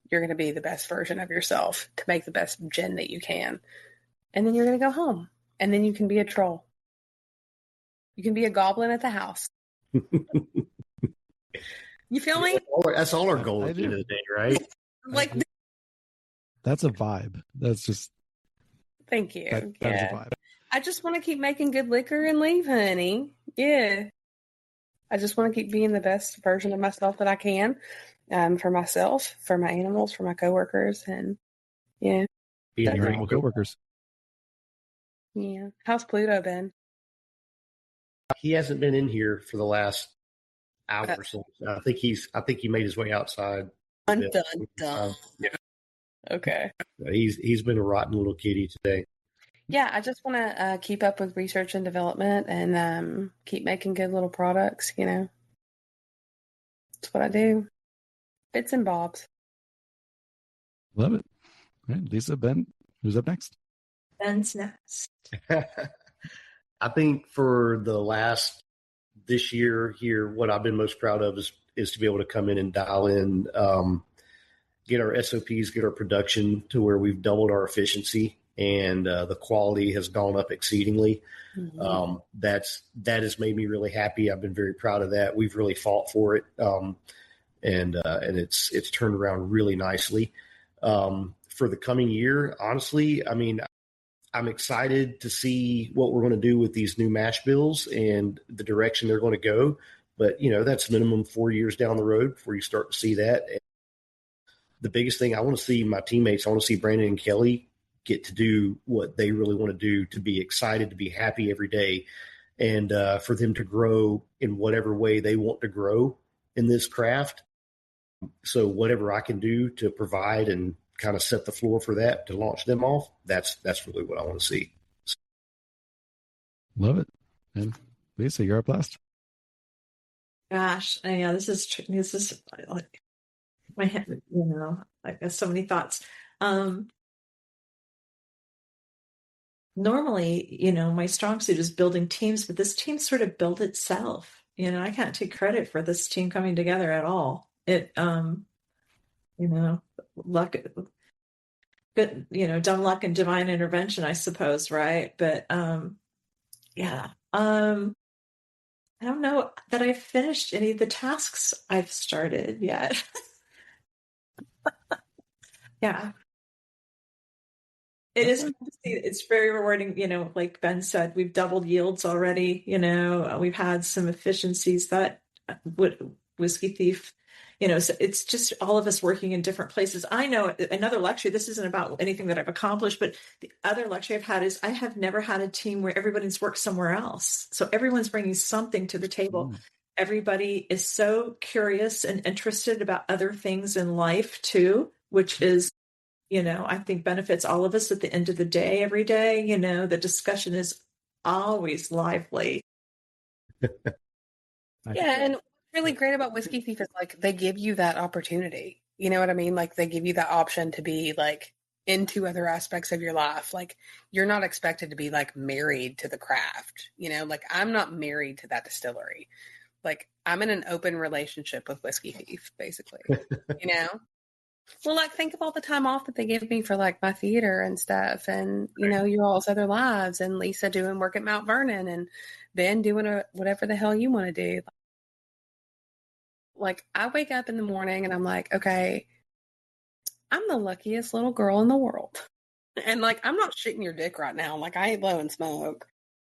you're going to be the best version of yourself to make the best gin that you can. And then you're going to go home. And then you can be a troll. You can be a goblin at the house. You feel me? That's all our goal at the end of the day, right? Like, that's a vibe. That's just. Thank you. That is a vibe. I just want to keep making good liquor and leave, honey. Yeah. I just want to keep being the best version of myself that I can, for myself, for my animals, for my coworkers, and yeah. Your animal coworkers. Yeah. How's Pluto been? He hasn't been in here for the last hour or so. I think he made his way outside. Dun. Yeah. Okay. He's been a rotten little kitty today. Yeah, I just want to keep up with research and development and keep making good little products, That's what I do. Bits and bobs. Love it. All right, Lisa, Ben, who's up next? Ben's next. I think for this year here, what I've been most proud of is to be able to come in and dial in, get our SOPs, get our production to where we've doubled our efficiency, and the quality has gone up exceedingly. Mm-hmm. That has made me really happy. I've been very proud of that. We've really fought for it, and it's turned around really nicely. For the coming year, honestly, I mean, I'm excited to see what we're going to do with these new mash bills and the direction they're going to go. But, that's minimum 4 years down the road before you start to see that. And the biggest thing, I want to see my teammates, I want to see Brandon and Kelley get to do what they really want to do, to be excited, to be happy every day, and for them to grow in whatever way they want to grow in this craft. So whatever I can do to provide and kind of set the floor for that, to launch them off, that's really what I want to see. Love it. And Lisa, you're up last. Gosh, yeah, this is like my head, I got so many thoughts. Normally, my strong suit is building teams, but this team sort of built itself. I can't take credit for this team coming together at all. It, luck, good, dumb luck and divine intervention, I suppose, right? But yeah, I don't know that I've finished any of the tasks I've started yet. Yeah. It is. It's very rewarding. Like Ben said, we've doubled yields already. We've had some efficiencies that Whiskey Thief, so it's just all of us working in different places. I know another luxury, this isn't about anything that I've accomplished, but the other luxury I've had is I have never had a team where everybody's worked somewhere else. So everyone's bringing something to the table. Everybody is so curious and interested about other things in life too, which is, I think benefits all of us at the end of the day, every day. The discussion is always lively. Yeah, and what's really great about Whiskey Thief is like they give you that opportunity. You know what I mean? Like they give you that option to be like into other aspects of your life. Like you're not expected to be like married to the craft. Like I'm not married to that distillery. Like I'm in an open relationship with Whiskey Thief, basically. Well, like think of all the time off that they give me for like my theater and stuff, and you all's other lives, and Lisa doing work at Mount Vernon, and Ben doing whatever the hell you want to do. like I wake up in the morning and I'm like, okay, I'm the luckiest little girl in the world. And like, I'm not shitting your dick right now. Like, I ain't blowing smoke.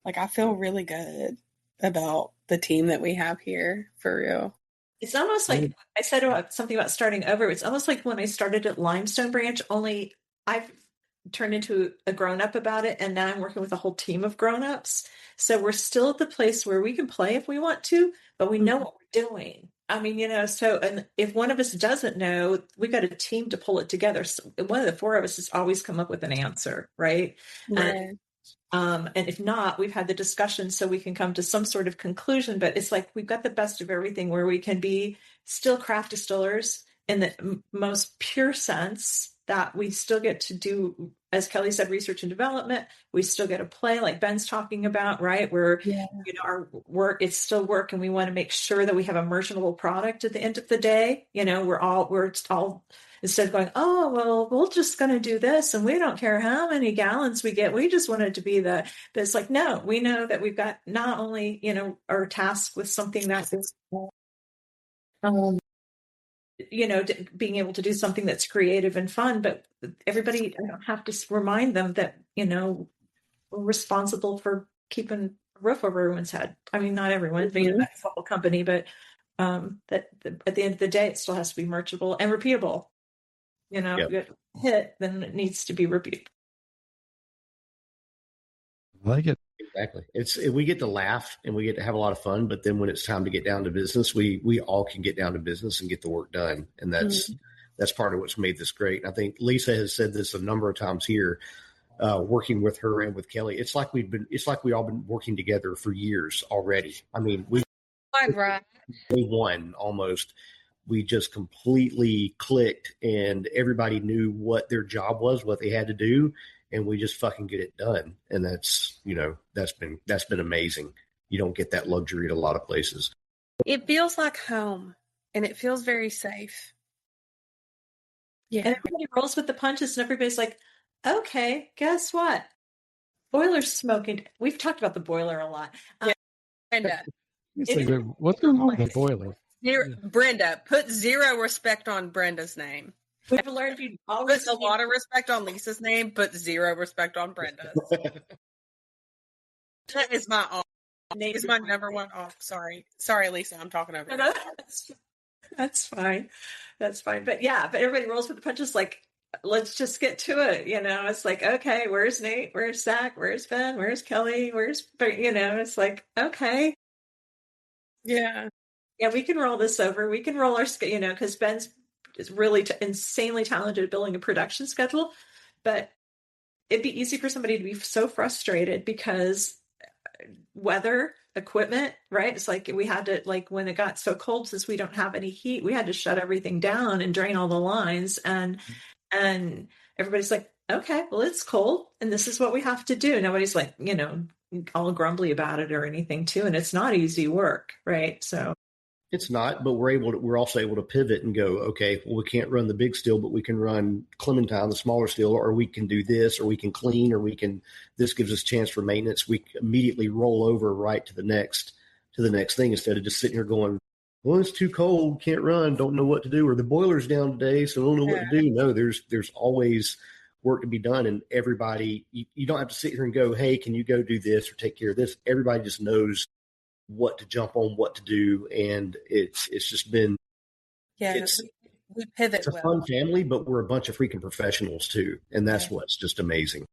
Like, I feel really good about the team that we have here, for real. It's almost like I said about something about starting over. It's almost like when I started at Limestone Branch, only I've turned into a grown-up about it, and now I'm working with a whole team of grown-ups. So we're still at the place where we can play if we want to, but we know what we're doing. I mean, so, and if one of us doesn't know, we got a team to pull it together. So one of the four of us has always come up with an answer, right? Right. And if not, we've had the discussion so we can come to some sort of conclusion. But it's like we've got the best of everything where we can be still craft distillers in the most pure sense, that we still get to do, as Kelley said, research and development. We still get to play like Ben's talking about, right? Where, our work, it's still work, and we want to make sure that we have a merchantable product at the end of the day. We're all instead of going, oh, well, we're just going to do this and we don't care how many gallons we get. We just want it to be but it's like, no, we know that we've got not only, our task with something that is, being able to do something that's creative and fun, but everybody, I don't have to remind them that, we're responsible for keeping a roof over everyone's head. I mean, not everyone, but that's the whole company, but at the end of the day, it still has to be merchantable and repeatable. If you get hit, then it needs to be repeated. I like it. Exactly. We get to laugh and we get to have a lot of fun, but then when it's time to get down to business, we all can get down to business and get the work done. And that's part of what's made this great. And I think Lisa has said this a number of times here, working with her and with Kelley. It's like we all been working together for years already. I mean, Right. Day one almost, we just completely clicked and everybody knew what their job was, what they had to do. And we just fucking get it done. And that's been amazing. You don't get that luxury at a lot of places. It feels like home, and it feels very safe. Yeah. And everybody rolls with the punches, and everybody's like, okay, guess what? Boiler's smoking. We've talked about the boiler a lot. Brenda. What's going on with the boiler? Brenda, put zero respect on Brenda's name. We've learned you always put a lot of respect on Lisa's name, but zero respect on Brenda's. That is my off. Name is my number one off. Sorry, Lisa, I'm talking over you. That's fine. But everybody rolls with the punches. Like, let's just get to it. It's like, okay, where's Nate? Where's Zach? Where's Ben? Where's Kelley? It's like, okay. Yeah, we can roll this over. We can roll our, because Ben's is really insanely talented at building a production schedule, but it'd be easy for somebody to be so frustrated because weather, equipment, right? It's like we had to, like when it got so cold, since we don't have any heat, we had to shut everything down and drain all the lines, and everybody's like, okay, well, it's cold and this is what we have to do. Nobody's like, all grumbly about it or anything too, and it's not easy work, right? So it's not, but we're also able to pivot and go, okay, well, we can't run the big still, but we can run Clementine, the smaller still, or we can do this, or we can clean, or this gives us a chance for maintenance. We immediately roll over right to the next thing instead of just sitting here going, well, it's too cold, can't run, don't know what to do, or the boiler's down today, so don't know what to do. No, there's always work to be done, and everybody, you don't have to sit here and go, hey, can you go do this or take care of this? Everybody just knows what to jump on, what to do, and it's just been we pivot. It's a fun family, but we're a bunch of freaking professionals too, and that's what's just amazing.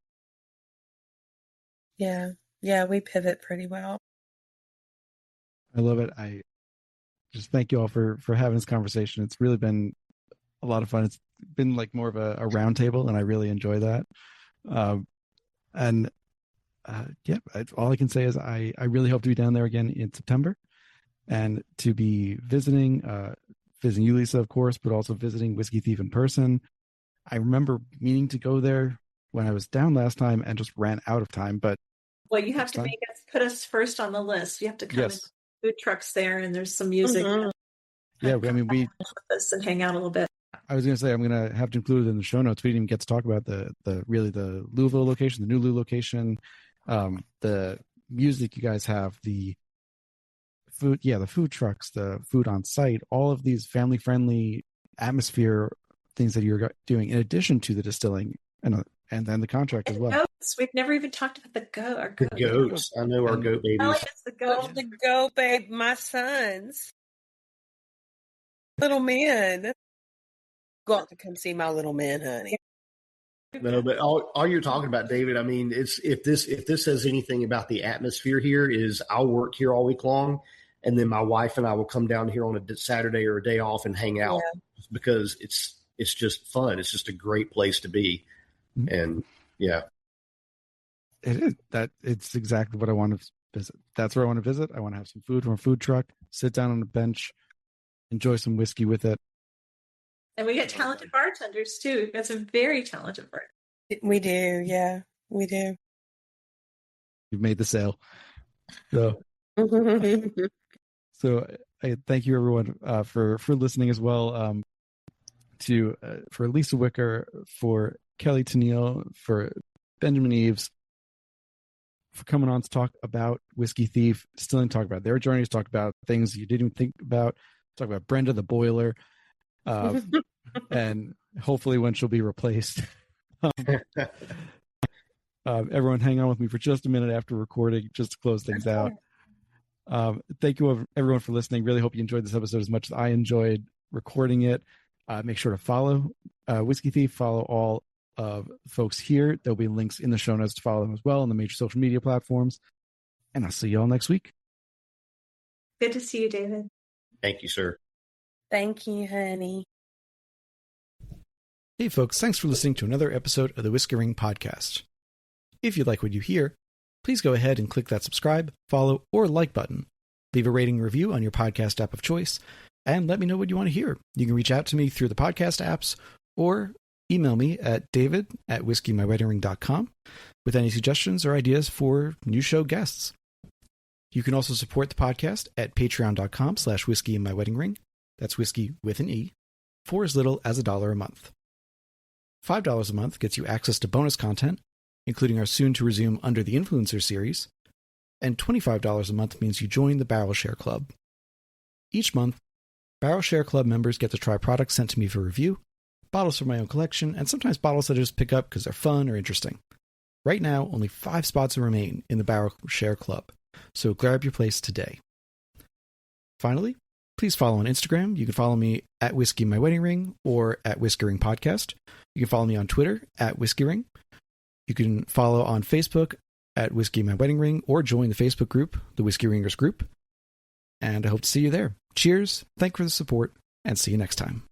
Yeah, we pivot pretty well. I love it. I just thank you all for having this conversation. It's really been a lot of fun. It's been like more of a round table, and I really enjoy that. All I can say is I really hope to be down there again in September, and to be visiting you, Lisa, of course, but also visiting Whiskey Thief in person. I remember meaning to go there when I was down last time and just ran out of time. But you have to put us first on the list. You have to come. Yes. Food trucks there, and there's some music. Mm-hmm. Yeah, I mean, we with us and hang out a little bit. I was going to say, I'm going to have to include it in the show notes. We didn't even get to talk about the Louisville location, the new Lou location, the music you guys have, the the food trucks, the food on site, all of these family friendly atmosphere things that you're doing in addition to the distilling and then the contract as well. Goats. We've never even talked about the goat. Our The goats. I know our goat babies. Kelly is the goat. Oh, the goat, babe, my sons. Little men. Go out to come see my little men, honey. No, but all you're talking about, David, I mean, it's if this says anything about the atmosphere here is I'll work here all week long, and then my wife and I will come down here on a Saturday or a day off and hang out because it's just fun. It's just a great place to be. And yeah. It is. It's exactly what I want to visit. That's where I want to visit. I want to have some food from a food truck, sit down on a bench, enjoy some whiskey with it. And we get talented bartenders too. We've got some very talented bartenders. We do, yeah. We do. You've made the sale. So I thank you everyone for listening as well. For Lisa Wicker, for Kelley Tennille, for Benjamin Eaves, for coming on to talk about Whiskey Thief, Distilling, talk about their journeys, talk about things you didn't think about, talk about Brenda the boiler, and hopefully when she'll be replaced. Everyone hang on with me for just a minute after recording, just to close things out. Thank you everyone for listening. Really hope you enjoyed this episode as much as I enjoyed recording it. Make sure to follow Whiskey Thief, follow all of the folks here. There'll be links in the show notes to follow them as well on the major social media platforms. And I'll see you all next week. Good to see you, David. Thank you, sir. Thank you, honey. Hey folks, thanks for listening to another episode of the Whiskey Ring Podcast. If you like what you hear, please go ahead and click that subscribe, follow, or like button. Leave a rating and review on your podcast app of choice, and let me know what you want to hear. You can reach out to me through the podcast apps or email me at david@whiskeymyweddingring.com with any suggestions or ideas for new show guests. You can also support the podcast at patreon.com/whiskeymyweddingring. That's whiskey with an E, for as little as $1 a month. $5 a month gets you access to bonus content, including our soon-to-resume Under the Influencer series, and $25 a month means you join the Barrel Share Club. Each month, Barrel Share Club members get to try products sent to me for review, bottles from my own collection, and sometimes bottles that I just pick up because they're fun or interesting. Right now, only 5 spots remain in the Barrel Share Club, so grab your place today. Finally, please follow on Instagram. You can follow me at Whiskey My Wedding Ring or at Whiskey Ring Podcast. You can follow me on Twitter at Whiskey Ring. You can follow on Facebook at Whiskey My Wedding Ring or join the Facebook group, the Whiskey Ringers group. And I hope to see you there. Cheers, thank you for the support, and see you next time.